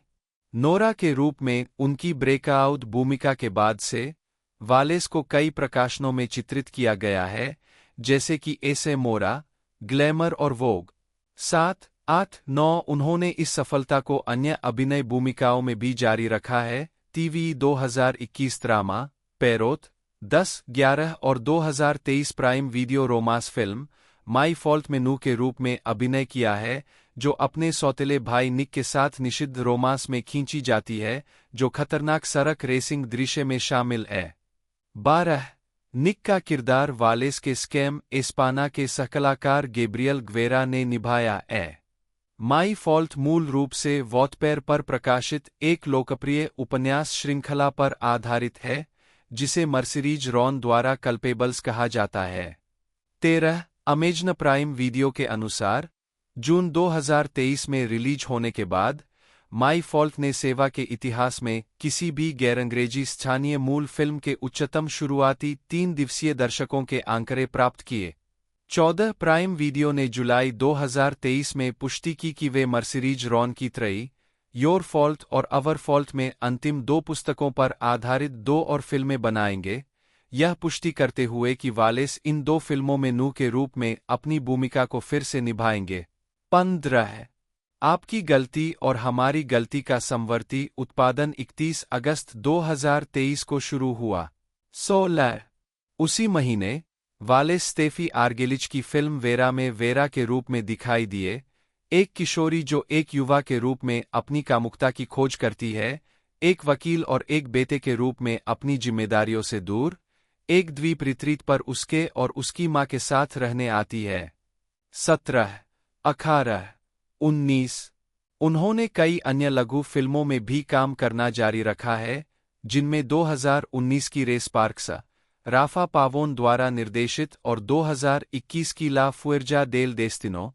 Speaker 2: नोरा के रूप में उनकी ब्रेकआउट भूमिका के बाद से वालेस को कई प्रकाशनों में चित्रित किया गया है, जैसे कि एसे मोरा, ग्लैमर और वोग। 7, 8, 9 उन्होंने इस सफलता को अन्य अभिनय भूमिकाओं में भी जारी रखा है। टीवी 2021 ड्रामा पेरोथ 10, 11 और 2023 prime video romance film my fault में नू के रूप में अभिनय किया है, जो अपने सौतेले भाई निक के साथ निषिद्ध रोमांस में खींची जाती है, जो खतरनाक सड़क रेसिंग दृश्य में शामिल है। 12. निक का किरदार वालेस के स्कैम एस्पाना के सहकलाकार गैब्रियल ग्वेरा ने निभाया है। माई फॉल्ट मूल रूप से वॉटपेर पर प्रकाशित एक लोकप्रिय उपन्यास श्रृंखला पर आधारित है, जिसे मर्सिरीज रॉन द्वारा कल्पेबल्स कहा जाता है। 13. अमेजन प्राइम वीडियो के अनुसार जून 2023 में रिलीज होने के बाद माई फॉल्ट ने सेवा के इतिहास में किसी भी गैर-अंग्रेजी स्थानीय मूल फिल्म के उच्चतम शुरुआती 3 दिवसीय दर्शकों के आंकड़े प्राप्त किए। 14. प्राइम वीडियो ने जुलाई 2023 में पुष्टि की कि वे मर्सिरीज रॉन की त्रयी योर फॉल्ट और अवर फॉल्ट में अंतिम 2 पुस्तकों पर आधारित 2 और फिल्में बनाएंगे, यह पुष्टि करते हुए कि वालेस इन 2 फिल्मों में नू के रूप में अपनी भूमिका को फिर से निभाएंगे। 15. आपकी गलती और हमारी गलती का समवर्ती उत्पादन 31 अगस्त 2023 को शुरू हुआ। 16. उसी महीने वालेस स्टेफी आर्गेलिच की फिल्म वेरा में वेरा के रूप में दिखाई दिए, एक किशोरी जो एक युवा के रूप में अपनी कामुकता की खोज करती है, एक वकील और एक बेटे के रूप में अपनी जिम्मेदारियों से दूर, एक द्वीप रिट्रीट पर उसके और उसकी मां के साथ रहने आती है। 17, 18, 19 उन्होंने कई अन्य लघु फिल्मों में भी काम करना जारी रखा है, जिनमें 2019 की रेस पार्क्स, राफा पावोन द्वारा निर्देशित और 2021 की ला फुएर्जा डेल डेस्टिनो,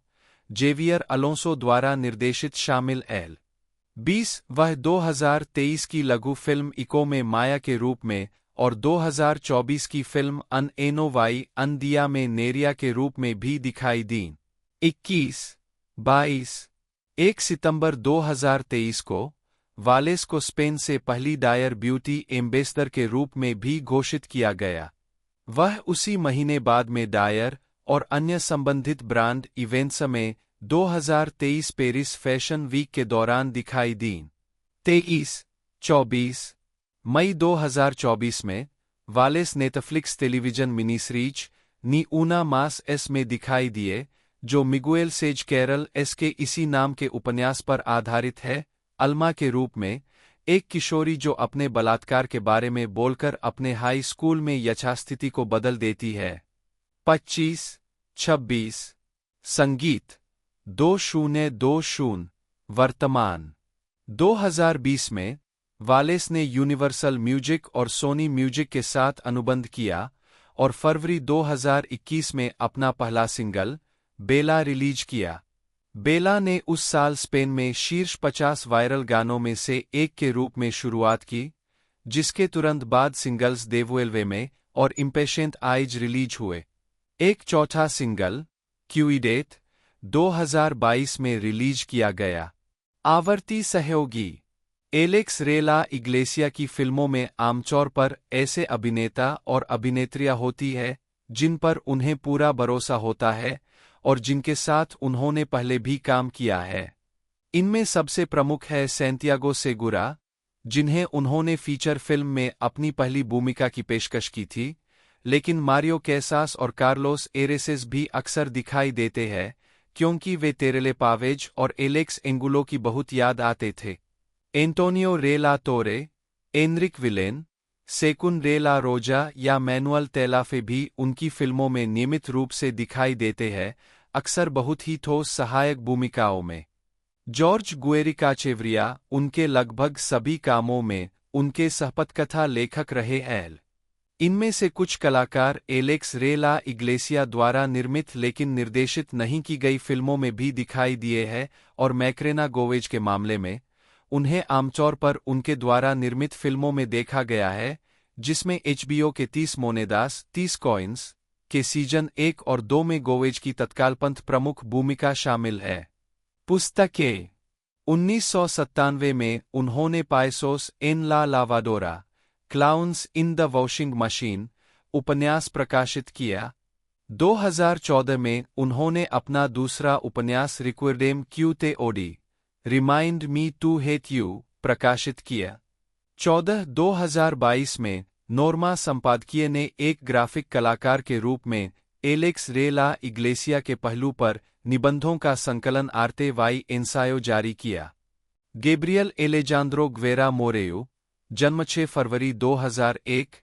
Speaker 2: जेवियर अलोंसो द्वारा निर्देशित शामिल है। 20 वह 2023 की लघु फिल्म इको में माया के रूप में और 2024 की फिल्म अन एनो वाई अन दिया में नेरिया के रूप में भी दिखाई दीं। 21, 22 1 सितंबर 2023 को वालेस को स्पेन से पहली डायर ब्यूटी एम्बेसडर के रूप में भी घोषित किया गया। वह उसी महीने बाद में डायर और अन्य संबंधित ब्रांड इवेंट्स में 2023 पेरिस फैशन वीक के दौरान दिखाई दीं। 23, 24 मई 2024 में Wallace Netflix television mini series नी ऊना मास एस में दिखाई दिए, जो मिगुएल सेज कैरल एस के इसी नाम के उपन्यास पर आधारित है, अल्मा के रूप में, एक किशोरी जो अपने बलात्कार के बारे में बोलकर अपने हाई स्कूल में यथास्थिति को बदल देती है। 25-26 संगीत 2020 वर्तमान 2020 में वालेस ने यूनिवर्सल म्यूजिक और सोनी म्यूजिक के साथ अनुबंध किया और फरवरी 2021 में अपना पहला सिंगल बेला रिलीज किया। बेला ने उस साल स्पेन में शीर्ष 50 वायरल गानों में से एक के रूप में शुरुआत की, जिसके तुरंत बाद सिंगल्स देवुएल्वे में और इम्पेशेंट आइज रिलीज हुए। एक चौथा सिंगल क्यूइडेट 2022 में रिलीज किया गया। आवर्ती सहयोगी एलेक्स रेला इग्लेसिया की फिल्मों में आमतौर पर ऐसे अभिनेता और अभिनेत्रियां होती है जिन पर उन्हें पूरा भरोसा होता है और जिनके साथ उन्होंने पहले भी काम किया है। इनमें सबसे प्रमुख है सैंटियागो सेगुरा, जिन्हें उन्होंने फीचर फिल्म में अपनी पहली भूमिका की पेशकश की थी, लेकिन मारियो कैसास और कार्लोस एरेसेस भी अक्सर दिखाई देते हैं क्योंकि वे तेरेले पावेज और एलेक्स एंगुलो की बहुत याद आते थे। एंटोनियो रे ला तोरे, एनरिक विलेन, सेकुन रे ला रोजा या मैनुअल तेलाफे भी उनकी फिल्मों में नियमित रूप से दिखाई देते हैं, अक्सर बहुत ही ठोस सहायक भूमिकाओं में। जॉर्ज गुएरिकाचेवरिया उनके लगभग सभी कामों में उनके सहपटकथा लेखक रहे हैं। इनमें से कुछ कलाकार एलेक्स रे ला इग्लेसिया द्वारा निर्मित लेकिन निर्देशित नहीं की गई फिल्मों में भी दिखाई दिए हैं और मैक्रेना गोवेज के मामले में, उन्हें आमतौर पर उनके द्वारा निर्मित फिल्मों में देखा गया है, जिसमें एचबीओ के 30 मोनेदास 30 कॉइन्स के सीजन 1 और 2 में गोवेज की तत्कालपंथ प्रमुख भूमिका शामिल है। पुस्तकें 1997 में उन्होंने पायसोस एन ला लावाडोरा, clowns in the washing machine उपन्यास प्रकाशित किया। 2014 में उन्होंने अपना दूसरा उपन्यास रिक्वेडेम क्यू ते ओडी remind me to hate you प्रकाशित किया। 2022 में नोर्मा संपादकीय ने एक ग्राफिक कलाकार के रूप में एलेक्स रे ला इग्लेसिया के पहलू पर निबंधों का संकलन आर्ते वाई एंसायो जारी किया। गैब्रियल एलेजांद्रो ग्वेरा मोरेयो, जन्म 6 फरवरी 2001,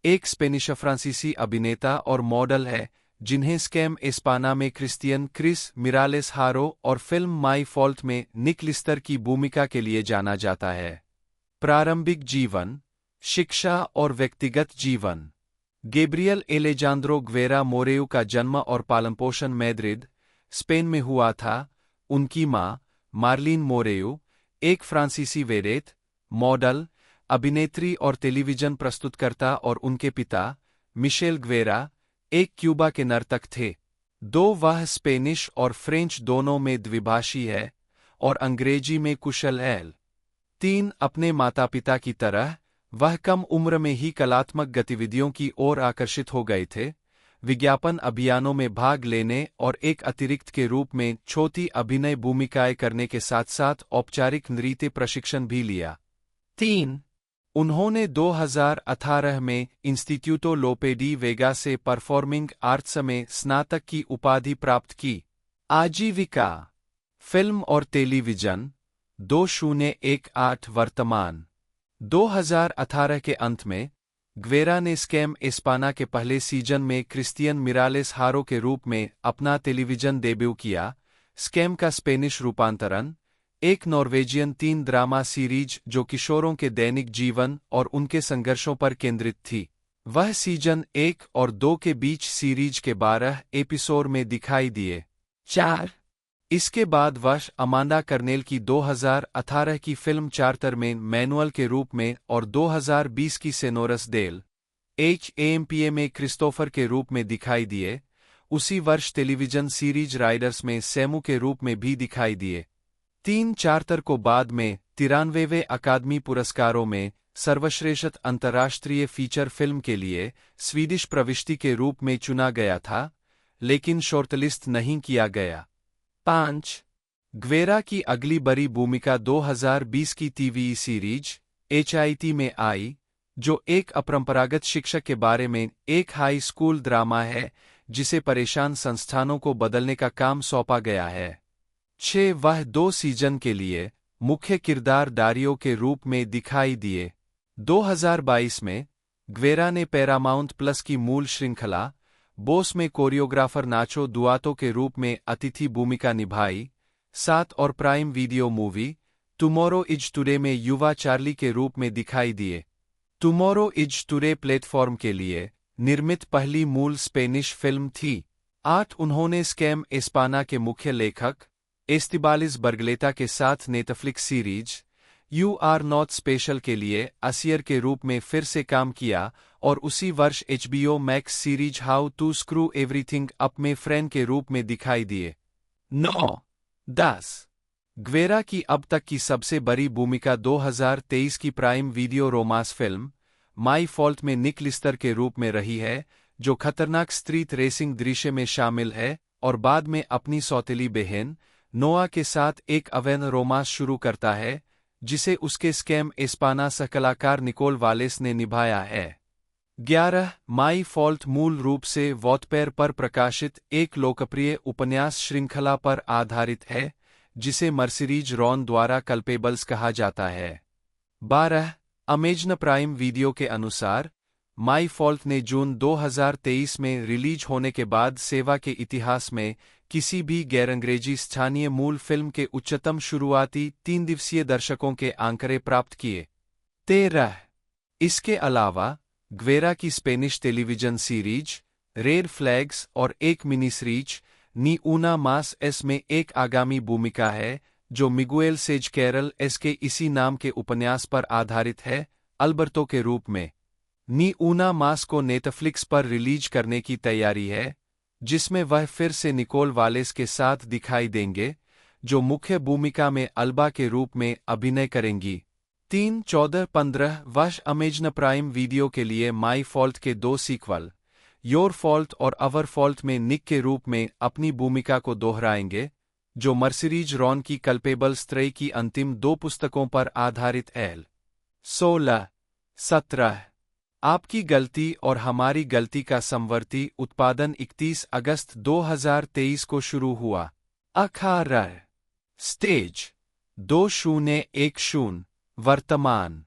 Speaker 2: एक स्पेनिश फ्रांसीसी अभिनेता और मॉडल है जिन्हें स्कैम एस्पाना में क्रिस्टियन क्रिस मिरालेस हारो और फिल्म माई फॉल्ट में निक लिस्टर की भूमिका के लिए जाना जाता है। प्रारंभिक जीवन, शिक्षा और व्यक्तिगत जीवन। गैब्रियल एलेजांद्रो ग्वेरा मोरेयो का जन्म और पालनपोषण मैद्रिद, स्पेन में हुआ था। उनकी मां, मार्लिन मोरेयो, एक फ्रांसीसी वेरेत, मॉडल, अभिनेत्री और टेलीविजन प्रस्तुतकर्ता और उनके पिता, मिशेल ग्वेरा, एक क्यूबा के नर्तक थे। वह स्पेनिश और फ्रेंच दोनों में द्विभाषी है और अंग्रेजी में कुशल है। 3 अपने माता-पिता की तरह वह कम उम्र में ही कलात्मक गतिविधियों की ओर आकर्षित हो गए थे, विज्ञापन अभियानों में भाग लेने और एक अतिरिक्त के रूप में छोटी अभिनय भूमिकाएं करने के साथ-साथ औपचारिक नृत्य प्रशिक्षण भी लिया। 3 उन्होंने 2018 में इंस्टीट्यूटो लोपे डी वेगा से परफॉर्मिंग आर्ट्स में स्नातक की उपाधि प्राप्त की। आजीविका, फिल्म और टेलीविजन 2018 वर्तमान 2018 के अंत में ग्वेरा ने स्कैम एस्पाना के पहले सीजन में क्रिस्टियन मिरालेस हारो के रूप में अपना टेलीविजन डेब्यू किया। स्कैम का स्पेनिश रूपांतरण एक नॉर्वेजियन 3 ड्रामा सीरीज जो किशोरों के दैनिक जीवन और उनके संघर्षों पर केंद्रित थी। वह सीजन 1 और 2 के बीच सीरीज के 12 एपिसोड में दिखाई दिए। 4 इसके बाद वह अमांडा कर्नेल की 2018 की फिल्म चार्टर में मैनुअल के रूप में और 2020 की सेनोरस डेल HAMPA में क्रिस्टोफर के रूप में दिखाई दिए। उसी वर्ष टेलीविजन सीरीज राइडर्स में सैमू के रूप में भी दिखाई दिए। 3 चार्टर को बाद में 93वें अकादमी पुरस्कारों में सर्वश्रेष्ठ अंतर्राष्ट्रीय फीचर फिल्म के लिए स्वीडिश प्रविष्टि के रूप में चुना गया था, लेकिन शॉर्टलिस्ट नहीं किया गया। 5 ग्वेरा की अगली बड़ी भूमिका 2020 की टीवी सीरीज HIT में आई, जो एक अपरंपरागत शिक्षक के बारे में एक हाई स्कूल ड्रामा है जिसे परेशान संस्थानों को बदलने का काम सौंपा गया है। 6 वह 2 सीजन के लिए मुख्य किरदारदारियों के रूप में दिखाई दिए। 2022 में ग्वेरा ने पैरामाउंट प्लस की मूल श्रृंखला बॉस में कोरियोग्राफर नाचो दुआतो के रूप में अतिथि भूमिका निभाई। 7 और prime video movie tomorrow is today में युवा चार्ली के रूप में दिखाई दिए। टुमारो इज टुडे प्लेटफॉर्म के लिए निर्मित पहली मूल स्पेनिश फिल्म थी। 8 उन्होंने स्कैम एस्पाना के मुख्य लेखक एस्तिबालिस बर्गलेटा के साथ Netflix series You Are Not Special के लिए असियर के रूप में फिर से काम किया और उसी वर्ष HBO Max series How to Screw Everything Up में फ्रेंड के रूप में दिखाई दिए। 9 10 ग्वेरा की अब तक की सबसे बड़ी भूमिका 2023 की prime video romance film my fault में निक लिस्टर के रूप में रही है, जो खतरनाक स्ट्रीट रेसिंग दृश्य में शामिल है और बाद में अपनी सौतेली बहन नोआ के साथ एक अवैध रोमांस शुरू करता है, जिसे उसके स्कैम एस्पाना सह कलाकार निकोल वालेस ने निभाया है। 11 माई फॉल्ट मूल रूप से वॉटपेर पर प्रकाशित एक लोकप्रिय उपन्यास श्रृंखला पर आधारित है, जिसे मर्सिरीज रॉन द्वारा कल्पेबल्स कहा जाता है। 12 अमेजन प्राइम वीडियो के अनुसार माई फॉल्ट ने जून 2023 में रिलीज होने के बाद सेवा के इतिहास में किसी भी गैर-अंग्रेजी स्थानीय मूल फिल्म के उच्चतम शुरुआती 3 दिवसीय दर्शकों के आंकड़े प्राप्त किए। 13 इसके अलावा ग्वेरा की Spanish television series red flags और एक मिनी सीरीज नी ऊना मास एस में एक आगामी भूमिका है, जो मिगुएल सेज कैरल एस के इसी नाम के उपन्यास पर आधारित है, अल्बर्टो के रूप में। नी ऊना मास को नेटफ्लिक्स पर रिलीज करने की तैयारी है, जिसमें वह फिर से निकोल वालेस के साथ दिखाई देंगे, जो मुख्य भूमिका में अल्बा के रूप में अभिनय करेंगी। 3 14 15 वर्ष अमेजन प्राइम वीडियो के लिए माई फॉल्ट के 2 सीक्वल योर फॉल्ट और अवर फॉल्ट में निक के रूप में अपनी भूमिका को दोहराएंगे, जो मर्सिरीज रॉन की कल्पेबल स्त्रय की अंतिम 2 पुस्तकों पर आधारित है। 16 17 आपकी गलती और हमारी गलती का समवर्ती उत्पादन 31 अगस्त 2023 को शुरू हुआ। 18 स्टेज 2010 वर्तमान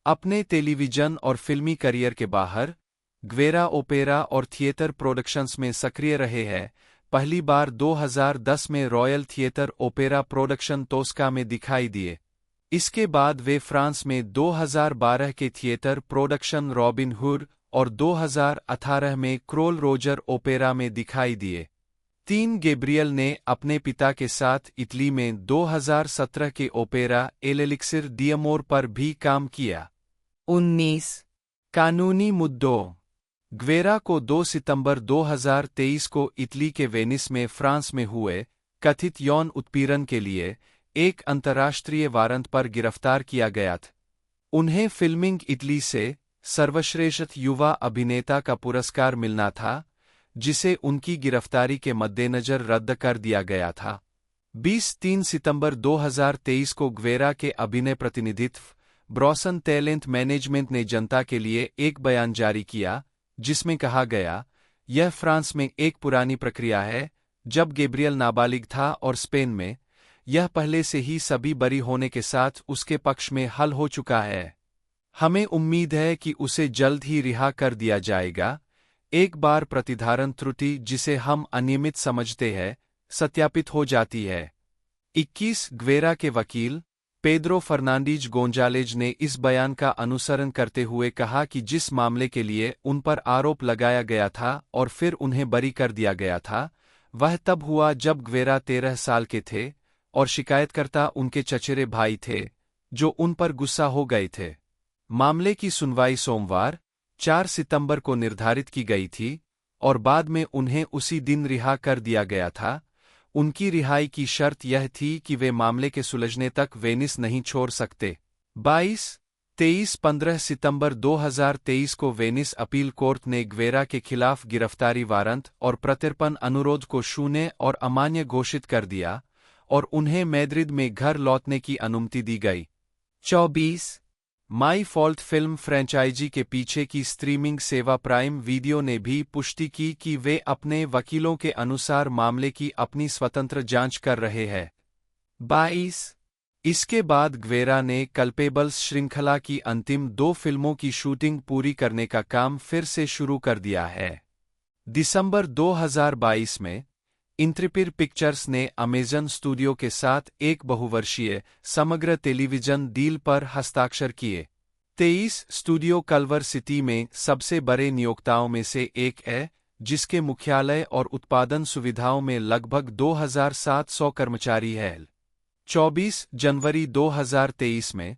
Speaker 2: अपने टेलीविजन और फिल्मी करियर के बाहर ग्वेरा ओपेरा और थिएटर प्रोडक्शंस में सक्रिय रहे हैं। पहली बार 2010 में रॉयल थिएटर ओपेरा प्रोडक्शन तोस्का में दिखाई दिए। इसके बाद वे फ्रांस में 2012 के थिएटर प्रोडक्शन रॉबिन हुड और 2018 में क्रोल रोजर ओपेरा में दिखाई दिए। 3 गैब्रियल ने अपने पिता के साथ इटली में 2017 के ओपेरा एल एलिक्सिर डिअमोर पर भी काम किया। 19 कानूनी मुद्दों ग्वेरा को 2 सितंबर 2023 को इटली के वेनिस में फ्रांस में हुए कथित यौन उत्पीड़न के लिए एक अंतर्राष्ट्रीय वारंट पर गिरफ्तार किया गया था। उन्हें फिल्मिंग इटली से सर्वश्रेष्ठ युवा अभिनेता का पुरस्कार मिलना था, जिसे उनकी गिरफ्तारी के मद्देनजर रद्द कर दिया गया था। 3 सितंबर 2023 को ग्वेरा के अभिनय प्रतिनिधित्व ब्रॉसन टैलेंट मैनेजमेंट ने जनता के लिए एक बयान जारी किया, जिसमें कहा गया, यह फ्रांस में एक पुरानी प्रक्रिया है, जब गैब्रियल नाबालिग था और स्पेन में यह पहले से ही सभी बरी होने के साथ उसके पक्ष में हल हो चुका है। हमें उम्मीद है कि उसे जल्द ही रिहा कर दिया जाएगा, एक बार प्रतिधारण त्रुटि जिसे हम अनियमित समझते हैं सत्यापित हो जाती है। 21 ग्वेरा के वकील पेड्रो फर्नांडीज गोंजालेज ने इस बयान का अनुसरण करते हुए कहा कि जिस मामले के लिए उन पर आरोप लगाया गया था और फिर उन्हें बरी कर दिया गया था, वह तब हुआ जब ग्वेरा 13 साल के थे और शिकायतकर्ता उनके चचेरे भाई थे, जो उन पर गुस्सा हो गए थे। मामले की सुनवाई सोमवार 4 सितंबर को निर्धारित की गई थी और बाद में उन्हें उसी दिन रिहा कर दिया गया था। उनकी रिहाई की शर्त यह थी कि वे मामले के सुलझने तक वेनिस नहीं छोड़ सकते। 23-15 सितंबर 2023 को वेनिस अपील कोर्ट ने ग्वेरा के खिलाफ गिरफ्तारी वारंट और प्रत्यर्पण अनुरोध को शून्य और अमान्य घोषित कर दिया और उन्हें मैद्रिद में घर लौटने की अनुमति दी गई। 24 माई फॉल्ट फिल्म फ्रेंचाइजी के पीछे की स्ट्रीमिंग सेवा प्राइम वीडियो ने भी पुष्टि की कि वे अपने वकीलों के अनुसार मामले की अपनी स्वतंत्र जांच कर रहे हैं। 22 इसके बाद ग्वेरा ने कल्पेबल्स श्रृंखला की अंतिम 2 फिल्मों की शूटिंग पूरी करने का काम फिर से शुरू कर दिया है। दिसंबर 2022 में इंट्रिपिर पिक्चर्स ने अमेजन स्टूडियो के साथ एक बहुवर्षीय समग्र टेलीविजन डील पर हस्ताक्षर किए। 23 स्टूडियो कल्वर सिटी में सबसे बड़े नियोक्ताओं में से एक है, जिसके मुख्यालय और उत्पादन सुविधाओं में लगभग 2,700 कर्मचारी हैं। 24 जनवरी 2023 में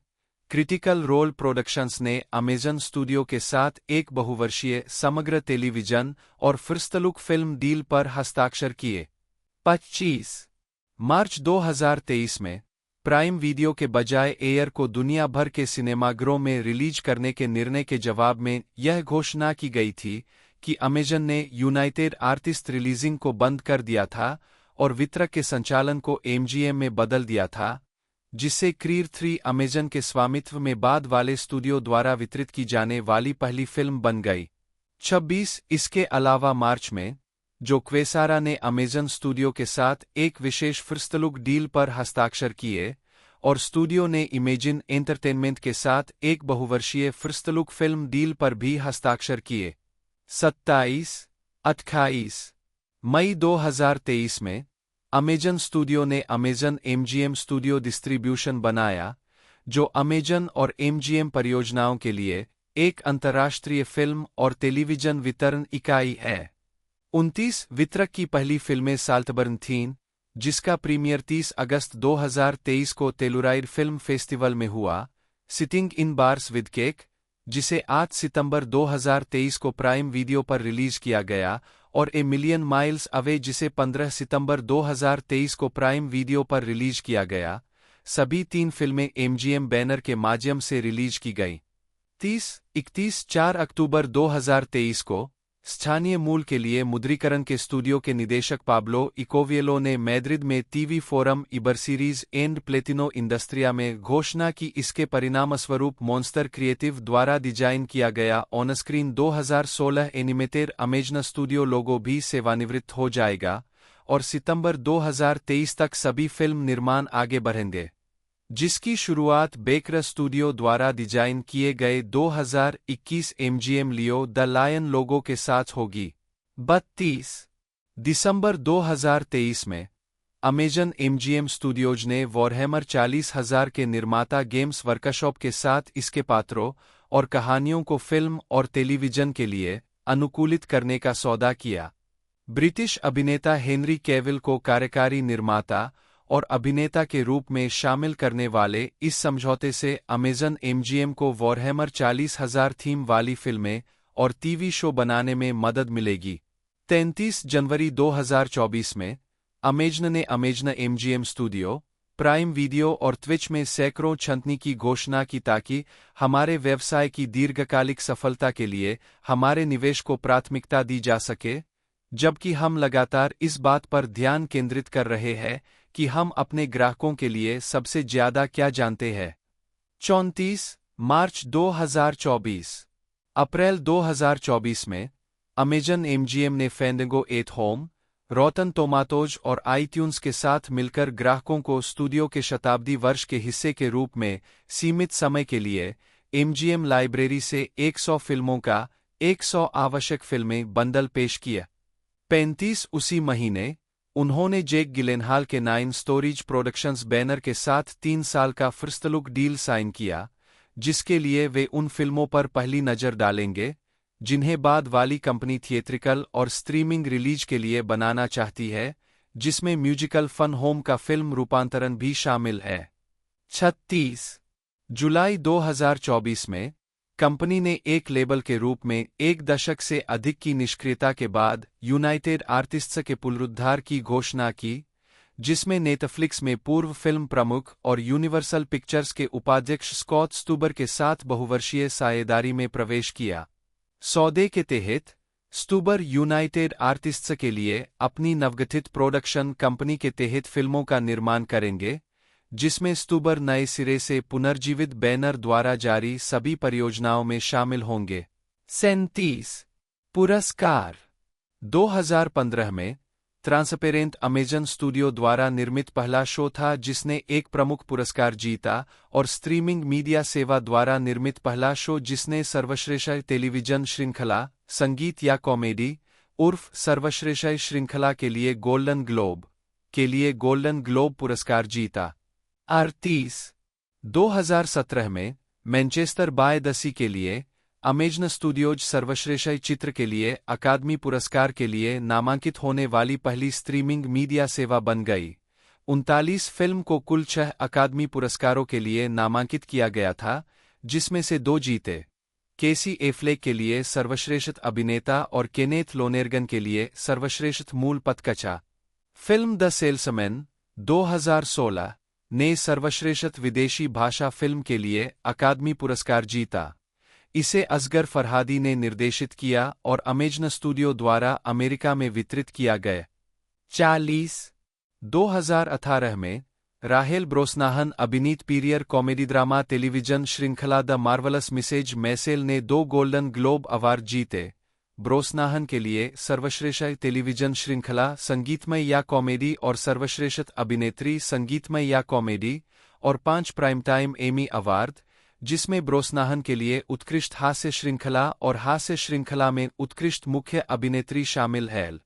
Speaker 2: क्रिटिकल रोल प्रोडक्शंस ने अमेजन स्टूडियो के साथ एक बहुवर्षीय समग्र टेलीविजन और फुर्स्तलुक फिल्म डील पर हस्ताक्षर किए। 25 मार्च 2023 में प्राइम वीडियो के बजाय एयर को दुनिया भर के सिनेमाघरों में रिलीज करने के निर्णय के जवाब में यह घोषणा की गई थी कि अमेजन ने यूनाइटेड आर्टिस्ट रिलीजिंग को बंद कर दिया था और वितरक के संचालन को एमजीएम में बदल दिया था, जिससे क्रीड 3 अमेजन के स्वामित्व में बाद वाले स्टूडियो द्वारा वितरित की जाने वाली पहली फिल्म बन गई। 26 इसके अलावा मार्च में जो क्वेसारा ने अमेजन स्टूडियो के साथ एक विशेष फुर्स्तलुक डील पर हस्ताक्षर किए और स्टूडियो ने इमेजिन एंटरटेनमेंट के साथ एक बहुवर्षीय फुर्स्तलुक फिल्म डील पर भी हस्ताक्षर किए। 27-28 मई 2023 में अमेजन स्टूडियो ने अमेजन एमजीएम स्टूडियो डिस्ट्रीब्यूशन बनाया, जो अमेजन और एमजीएम परियोजनाओं के लिए एक अंतर्राष्ट्रीय फिल्म और टेलीविजन वितरण इकाई है। 29 वितरक की पहली फिल्में साल्टबर्न थीं, जिसका प्रीमियर 30 अगस्त 2023 को तेलुराइड फिल्म फेस्टिवल में हुआ। Sitting in bars with cake, जिसे 8 सितंबर 2023 को प्राइम वीडियो पर रिलीज किया गया, और ए मिलियन माइल्स अवे, जिसे 15 सितंबर 2023 को प्राइम वीडियो पर रिलीज किया गया। सभी 3 फिल्में एमजीएम बैनर के माध्यम से रिलीज की गईं। 4 अक्टूबर 2023 को स्थानीय मूल के लिए मुद्रीकरण के स्टूडियो के निदेशक पाब्लो इकोविएलो ने मैद्रिद में टीवी फोरम इबरसीरीज एंड प्लेटिनो इंडस्ट्रिया में घोषणा की इसके परिणामस्वरूप मॉन्स्टर क्रिएटिव द्वारा डिजाइन किया गया ऑनस्क्रीन 2016 एनिमेटेड अमेजन स्टूडियो लोगो भी सेवानिवृत्त हो जाएगा और सितंबर 2023 तक सभी फिल्म निर्माण आगे बढ़ेंगे, जिसकी शुरुआत बेकर स्टूडियो द्वारा डिजाइन किए गए 2021 एमजीएम लियो द लायन लोगो के साथ होगी। 32 दिसंबर 2023 में अमेजन एमजीएम स्टूडियोज ने वॉरहैमर 40,000 के निर्माता गेम्स वर्कशॉप के साथ इसके पात्रों और कहानियों को फिल्म और टेलीविजन के लिए अनुकूलित करने का सौदा किया। ब्रिटिश अभिनेता हेनरी कैविल को कार्यकारी निर्माता और अभिनेता के रूप में शामिल करने वाले इस समझौते से अमेजन एमजीएम को वॉरहैमर 40,000 थीम वाली फिल्में और टीवी शो बनाने में मदद मिलेगी। 33 जनवरी 2024 में अमेजन ने Amazon MGM studio, prime video और ट्विच में सैकड़ों छंटनी की घोषणा की ताकि हमारे व्यवसाय की दीर्घकालिक सफलता के लिए हमारे निवेश को प्राथमिकता दी जा सके, जबकि हम लगातार इस बात पर ध्यान केंद्रित कर रहे हैं कि हम अपने ग्राहकों के लिए सबसे ज्यादा क्या जानते हैं। 34 मार्च 2024 अप्रैल 2024 में अमेजन एमजीएम ने फैंडंगो एट होम, रॉटन टोमाटोज और आईट्यून्स के साथ मिलकर ग्राहकों को स्टूडियो के शताब्दी वर्ष के हिस्से के रूप में सीमित समय के लिए एमजीएम लाइब्रेरी से 100 फिल्मों का 100 आवश्यक फिल्में बंडल पेश किया। 35 उसी महीने उन्होंने जेक गिलेनहाल के 9 स्टोरीज प्रोडक्शंस बैनर के साथ 3 साल का फुर्स्तलुक डील साइन किया, जिसके लिए वे उन फिल्मों पर पहली नज़र डालेंगे जिन्हें बाद वाली कंपनी थिएट्रिकल और स्ट्रीमिंग रिलीज के लिए बनाना चाहती है, जिसमें म्यूजिकल फन होम का फिल्म रूपांतरण भी शामिल है। 36 जुलाई 2024 में कंपनी ने एक लेबल के रूप में 1 दशक से अधिक की निष्क्रियता के बाद यूनाइटेड आर्टिस्ट्स के पुनरुद्धार की घोषणा की, जिसमें नेटफ्लिक्स में पूर्व फिल्म प्रमुख और यूनिवर्सल पिक्चर्स के उपाध्यक्ष स्कॉट स्टूबर के साथ बहुवर्षीय साझेदारी में प्रवेश किया। सौदे के तहत स्टूबर यूनाइटेड आर्टिस्ट्स के लिए अपनी नवगठित प्रोडक्शन कंपनी के तहत फिल्मों का निर्माण करेंगे, जिसमें स्टूबर नए सिरे से पुनर्जीवित बैनर द्वारा जारी सभी परियोजनाओं में शामिल होंगे। 37 पुरस्कार 2015 में ट्रांसपेरेंट अमेजन स्टूडियो द्वारा निर्मित पहला शो था जिसने एक प्रमुख पुरस्कार जीता और स्ट्रीमिंग मीडिया सेवा द्वारा निर्मित पहला शो जिसने सर्वश्रेष्ठ टेलीविजन श्रृंखला, संगीत या कॉमेडी उर्फ सर्वश्रेष्ठ श्रृंखला के लिए गोल्डन ग्लोब पुरस्कार जीता। 38 2017 में मैनचेस्टर बाय द सी के लिए अमेजन स्टूडियोज सर्वश्रेष्ठ चित्र के लिए अकादमी पुरस्कार के लिए नामांकित होने वाली पहली स्ट्रीमिंग मीडिया सेवा बन गई। 39 फिल्म को कुल 6 अकादमी पुरस्कारों के लिए नामांकित किया गया था, जिसमें से 2 जीते। केसी एफ्लेक के लिए सर्वश्रेष्ठ अभिनेता और केनेथ लोनेर्गन के लिए सर्वश्रेष्ठ मूल पटकथा। फिल्म द सेल्समैन 2016 ने सर्वश्रेष्ठ विदेशी भाषा फिल्म के लिए अकादमी पुरस्कार जीता। इसे असगर फरहादी ने निर्देशित किया और अमेजन स्टूडियो द्वारा अमेरिका में वितरित किया गया। 40 2018 में राहेल ब्रोस्नाहन अभिनीत पीरियड कॉमेडी ड्रामा टेलीविजन श्रृंखला द मार्वलस मिसेज मैसेल ने 2 गोल्डन ग्लोब अवार्ड जीते। ब्रोस्नाहन के लिए सर्वश्रेष्ठ टेलीविजन श्रृंखला संगीतमय या कॉमेडी और सर्वश्रेष्ठ अभिनेत्री संगीतमय या कॉमेडी और 5 प्राइम टाइम एमी अवार्ड, जिसमें ब्रोस्नाहन के लिए उत्कृष्ट हास्य श्रृंखला और हास्य श्रृंखला में उत्कृष्ट मुख्य अभिनेत्री शामिल है।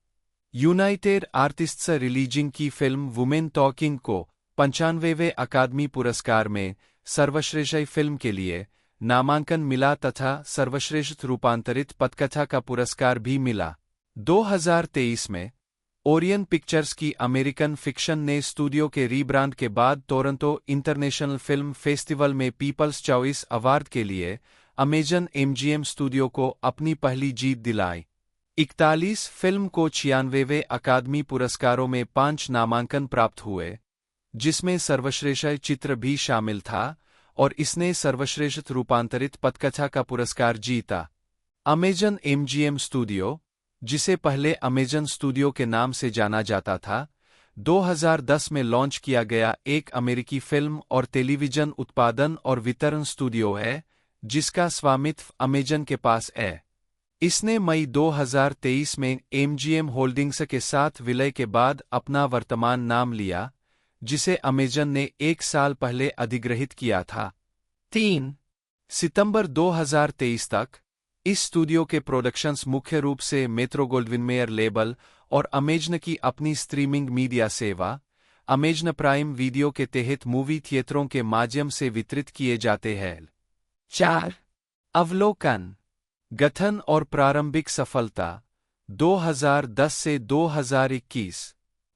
Speaker 2: यूनाइटेड आर्टिस्ट्स रिलीजिंग की फिल्म वुमेन टॉकिंग को 95वें अकादमी पुरस्कार में सर्वश्रेष्ठ फिल्म के लिए नामांकन मिला तथा सर्वश्रेष्ठ रूपांतरित पटकथा का पुरस्कार भी मिला। 2023 में ओरियन पिक्चर्स की अमेरिकन फिक्शन ने स्टूडियो के रीब्रांड के बाद टोरंटो इंटरनेशनल फिल्म फेस्टिवल में पीपल्स चॉइस अवार्ड के लिए अमेजन एमजीएम स्टूडियो को अपनी पहली जीत दिलाई। 41 फिल्म को 96वें अकादमी पुरस्कारों में 5 नामांकन प्राप्त हुए, जिसमें सर्वश्रेष्ठ चित्र भी शामिल था और इसने सर्वश्रेष्ठ रूपांतरित पटकथा का पुरस्कार जीता। अमेजन एमजीएम स्टूडियो, जिसे पहले अमेजन स्टूडियो के नाम से जाना जाता था, 2010 में लॉन्च किया गया एक अमेरिकी फिल्म और टेलीविजन उत्पादन और वितरण स्टूडियो है, जिसका स्वामित्व अमेजन के पास है। इसने मई 2023 में एमजीएम होल्डिंग्स के साथ विलय के बाद अपना वर्तमान नाम लिया, जिसे अमेजन ने 1 साल पहले अधिग्रहित किया था। 3 सितंबर 2023 तक इस स्टूडियो के प्रोडक्शंस मुख्य रूप से मेट्रो गोल्डविन मेयर लेबल और अमेजन की अपनी स्ट्रीमिंग मीडिया सेवा अमेजन प्राइम वीडियो के तहत मूवी थिएटरों के माध्यम से वितरित किए जाते हैं। 4 अवलोकन गठन और प्रारंभिक सफलता 2010 से 2021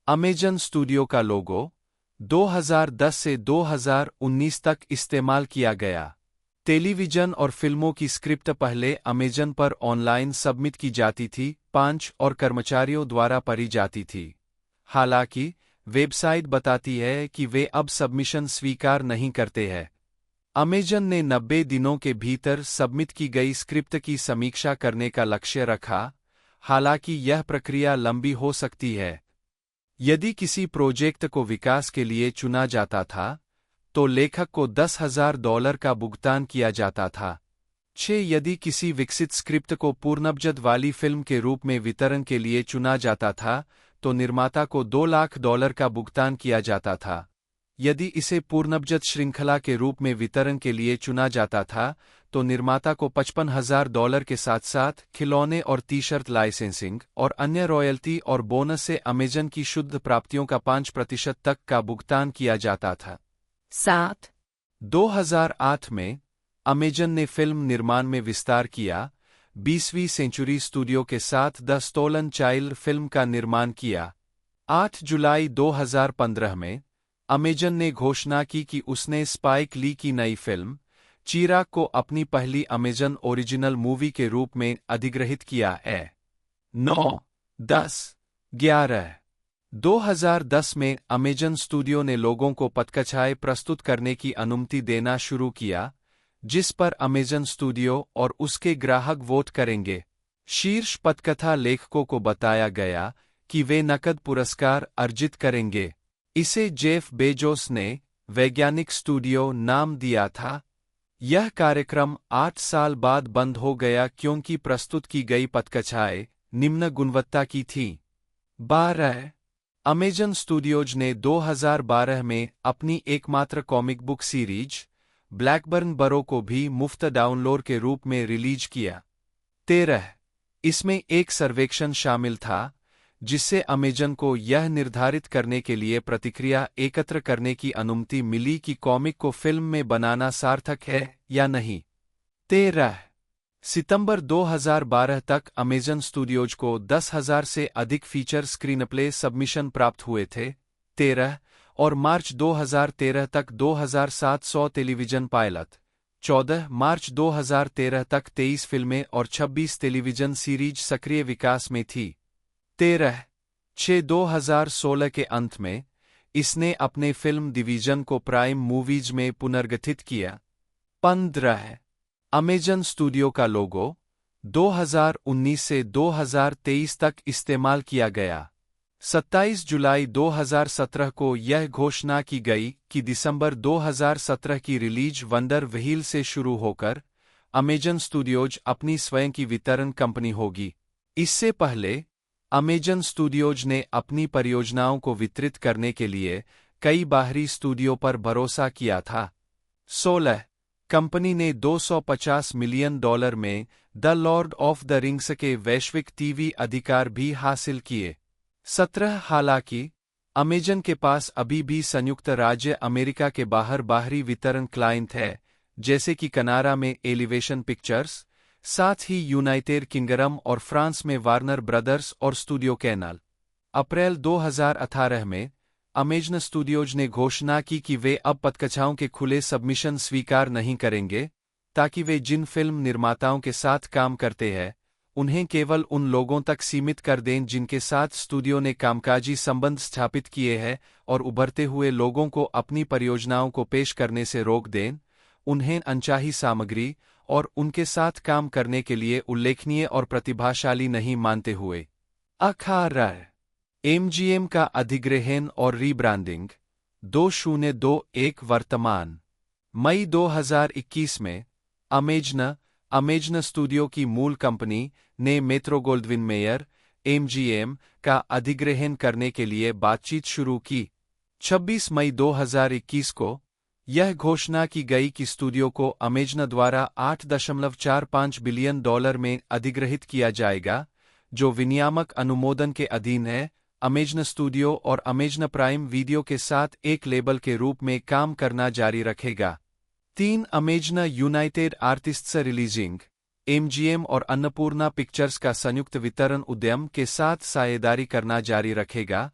Speaker 2: अमेजन स्टूडियो का लोगो 2010 से 2019 तक इस्तेमाल किया गया। टेलीविजन और फिल्मों की स्क्रिप्ट पहले अमेजन पर ऑनलाइन सबमिट की जाती थी, 5 और कर्मचारियों द्वारा पढ़ी जाती थी। हालांकि वेबसाइट बताती है कि वे अब सबमिशन स्वीकार नहीं करते हैं। अमेजन ने 90 दिनों के भीतर सबमिट की गई स्क्रिप्ट की समीक्षा करने का लक्ष्य रखा, हालांकि यह प्रक्रिया लंबी हो सकती है। यदि किसी प्रोजेक्ट को विकास के लिए चुना जाता था, तो लेखक को $10,000 का भुगतान किया जाता था। 6 यदि किसी विकसित स्क्रिप्ट को पूर्णबजट वाली फिल्म के रूप में वितरण के लिए चुना जाता था, तो निर्माता को $2 लाख का भुगतान किया जाता था। यदि इसे पूर्णबजट श्रृंखला के रूप में वितरण के लिए चुना जाता था, तो निर्माता को $55,000 के साथ साथ खिलौने और टी-शर्ट लाइसेंसिंग और अन्य रॉयल्टी और बोनस से अमेजन की शुद्ध प्राप्तियों का 5% तक का भुगतान किया जाता था।
Speaker 3: 7
Speaker 2: 2008 में अमेजन ने फिल्म निर्माण में विस्तार किया, 20वीं सेंचुरी स्टूडियो के साथ द स्टोलन चाइल्ड फिल्म का निर्माण किया। 8 जुलाई 2015 में अमेजन ने घोषणा की कि उसने स्पाइक ली की नई फिल्म चिराग को अपनी पहली अमेजन ओरिजिनल मूवी के रूप में अधिग्रहित किया है। 9-10-11 2010 में अमेजन स्टूडियो ने लोगों को पटकथाएं प्रस्तुत करने की अनुमति देना शुरू किया, जिस पर अमेजन स्टूडियो और उसके ग्राहक वोट करेंगे। शीर्ष पटकथा लेखकों को बताया गया कि वे नकद पुरस्कार अर्जित करेंगे। इसे जेफ बेजोस ने वैज्ञानिक स्टूडियो नाम दिया था। यह कार्यक्रम 8 साल बाद बंद हो गया क्योंकि प्रस्तुत की गई पटकथाएं निम्न गुणवत्ता की थीं। 12 अमेजन स्टूडियोज ने 2012 में अपनी एकमात्र कॉमिक बुक सीरीज ब्लैकबर्न बरो को भी मुफ्त डाउनलोड के रूप में रिलीज किया। 13 इसमें एक सर्वेक्षण शामिल था जिससे अमेजन को यह निर्धारित करने के लिए प्रतिक्रिया एकत्र करने की अनुमति मिली कि कॉमिक को फिल्म में बनाना सार्थक है या नहीं। 13 सितंबर 2012 तक अमेजन स्टूडियोज को 10,000 से अधिक फीचर स्क्रीनप्ले सबमिशन प्राप्त हुए थे। 13 और मार्च 2013 तक 2,700 टेलीविजन पायलट। 14 मार्च 2013 तक 23 फिल्में और 26 टेलीविजन सीरीज सक्रिय विकास में थी। 13/6/2016 के अंत में इसने अपने फिल्म डिवीजन को प्राइम मूवीज में पुनर्गठित किया। 15 अमेजन स्टूडियो का लोगो 2019 से 2023 तक इस्तेमाल किया गया। 27 जुलाई 2017 को यह घोषणा की गई कि दिसंबर 2017 की रिलीज वंडर व्हील से शुरू होकर अमेजन स्टूडियोज अपनी स्वयं की वितरण कंपनी होगी। इससे पहले अमेजन स्टूडियोज ने अपनी परियोजनाओं को वितरित करने के लिए कई बाहरी स्टूडियो पर भरोसा किया था। 16 कंपनी ने $250 मिलियन में the Lord of the rings के वैश्विक टीवी अधिकार भी हासिल किए। 17 हालांकि अमेजन के पास अभी भी संयुक्त राज्य अमेरिका के बाहर बाहरी वितरण क्लाइंट है, जैसे कि कनाडा में एलिवेशन पिक्चर्स, साथ ही यूनाइटेड किंगडम और फ्रांस में वार्नर ब्रदर्स और स्टूडियो कैनाल। अप्रैल 2018 में अमेजन स्टूडियोज ने घोषणा की कि वे अब पटकथाओं के खुले सबमिशन स्वीकार नहीं करेंगे, ताकि वे जिन फिल्म निर्माताओं के साथ काम करते हैं उन्हें केवल उन लोगों तक सीमित कर दें जिनके साथ स्टूडियो ने कामकाजी संबंध स्थापित किए हैं, और उभरते हुए लोगों को अपनी परियोजनाओं को पेश करने से रोक दें, उन्हें अनचाही सामग्री और उनके साथ काम करने के लिए उल्लेखनीय और प्रतिभाशाली नहीं मानते हुए। 18 एमजीएम का अधिग्रहण और रीब्रांडिंग। 2021 वर्तमान मई 2021 में अमेजन स्टूडियो की मूल कंपनी ने मेट्रो-गोल्डविन-मेयर एमजीएम का अधिग्रहण करने के लिए बातचीत शुरू की। 26 मई 2021 को यह घोषणा की गई कि स्टूडियो को अमेजन द्वारा $8.45 बिलियन में अधिग्रहित किया जाएगा, जो विनियामक अनुमोदन के अधीन है। अमेजन स्टूडियो और अमेजन प्राइम वीडियो के साथ एक लेबल के रूप में काम करना जारी रखेगा। 3 Amazon United artists releasing MGM और अन्नपूर्णा पिक्चर्स का संयुक्त वितरण उद्यम के साथ साझेदारी करना जारी रखेगा,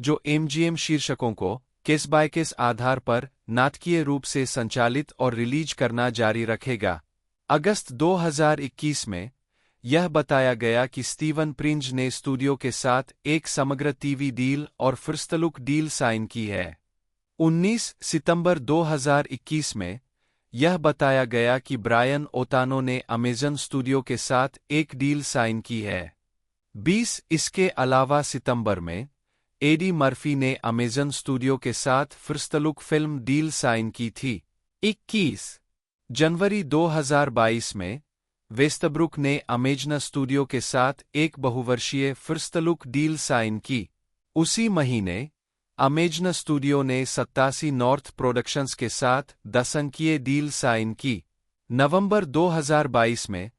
Speaker 2: जो एमजीएम शीर्षकों को केस बाय केस आधार पर नाटकीय रूप से संचालित और रिलीज करना जारी रखेगा। अगस्त 2021 में यह बताया गया कि स्टीवन प्रिंज ने स्टूडियो के साथ एक समग्र टीवी डील और फर्स्ट लुक डील साइन की है। 19 सितंबर 2021 में यह बताया गया कि ब्रायन ओतानो ने अमेजन स्टूडियो के साथ एक डील साइन की है। 20 इसके अलावा सितंबर में एडी मर्फी ने अमेजन स्टूडियो के साथ first look film deal sign की थी। 21 जनवरी 2022 में वेस्टब्रुक ने अमेजन स्टूडियो के साथ एक बहुवर्षीय फर्स्ट लुक डील साइन की। उसी महीने अमेजन स्टूडियो ने 87 नॉर्थ प्रोडक्शंस के साथ 10 अंकीय डील साइन की। नवंबर 2022 में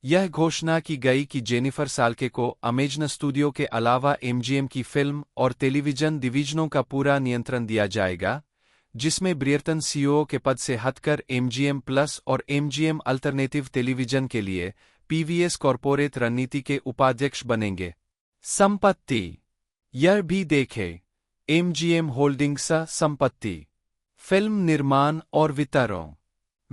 Speaker 2: यह घोषणा की गई कि जेनिफर साल्के को अमेजन स्टूडियो के अलावा एमजीएम की फिल्म और टेलीविजन डिवीजनों का पूरा नियंत्रण दिया जाएगा, जिसमें ब्रियर्टन सीईओ के पद से हटकर एमजीएम प्लस और एमजीएम अल्टरनेटिव टेलीविजन के लिए पीवीएस कॉर्पोरेट रणनीति के उपाध्यक्ष बनेंगे। संपत्ति यह भी देखें। एमजीएम होल्डिंग्स संपत्ति, फिल्म निर्माण और वितरण,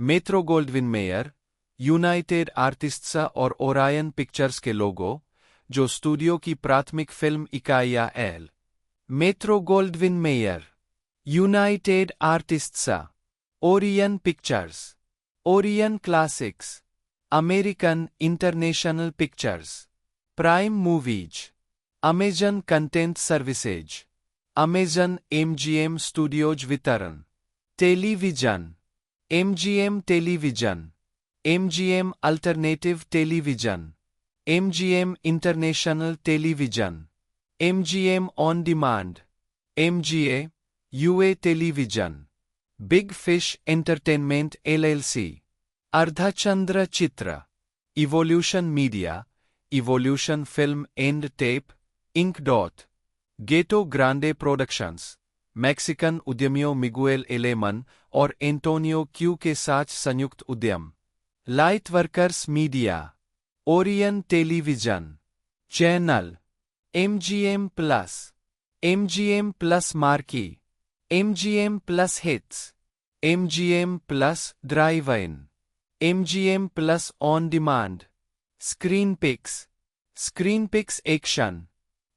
Speaker 2: मेट्रो-गोल्डविन-मेयर, यूनाइटेड आर्टिस्ट्स और ओरायन पिक्चर्स के लोगो, जो स्टूडियो की प्राथमिक फिल्म इकाइयां एल। Metro Goldwyn Mayer, United Artists, Orion Pictures, Orion Classics, American International Pictures, Prime Movies, Amazon Content Services, Amazon MGM Studios वितरण, television, MGM Television, MGM Alternative Television, MGM International Television, MGM On Demand, MGA, UA Television, Big Fish Entertainment LLC, अर्धचंद्र चित्र, Evolution Media, Evolution Film and Tape, Inc dot, Gato Grande productions, Mexican उद्यमियों Miguel Aleman और Antonio Cue के साथ संयुक्त उद्यम, light workers media, Orion television, channel, MGM plus marquee, MGM plus hits, MGM plus drive in, MGM plus on demand, screen pix action,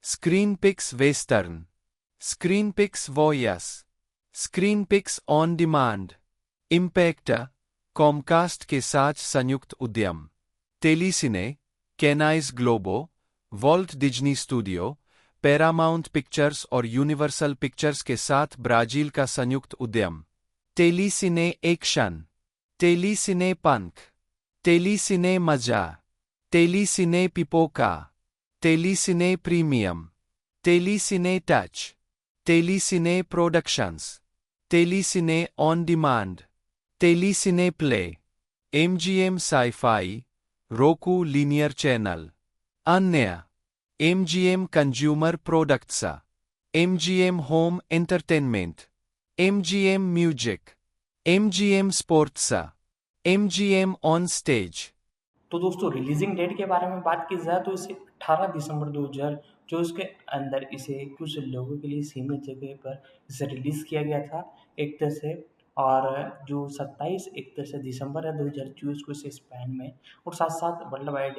Speaker 2: screen pix western, screen pix voice, screen pix on demand, impact, Comcast के साथ संयुक्त उद्यम, Telecine, Canais Globo, Walt Disney studio, Paramount pictures और Universal pictures के साथ Brazil का संयुक्त उद्यम, टेलीसिने एक्शन, टेलीसिने पंख, टेलीसिने मजा, Telecine Pipoca, Telecine premium, Telecine touch, Telecine productions, Telecine on demand, Telecine play, MGM sci-fi, Roku linear channel, अन्य, MGM consumer products, MGM home entertainment, MGM music, MGM sports, MGM on stage.
Speaker 1: तो दोस्तों releasing date के बारे में बात की जाए तो इसे 18 दिसंबर 2024 के अंदर इसे कुछ लोगों के लिए सीमित जगह पर इसे रिलीज़ किया गया था एक तरह से। और जो 27 एक तरह से दिसंबर है 2024 को इसे स्पेन में और साथ साथ वर्ल्ड वाइड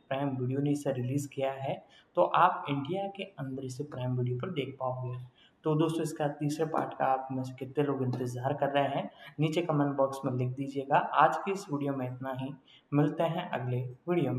Speaker 1: प्राइम वीडियो ने इसे रिलीज़ किया है। तो आप इंडिया के अंदर इसे प्राइम वीडियो पर देख पाओगे। तो दोस्तों इसका तीसरे पार्ट का आप में से कितने लोग इंतज़ार कर रहे हैं, नीचे कमेंट बॉक्स में लिख दीजिएगा। आज की इस वीडियो में इतना ही, मिलते हैं अगले वीडियो में।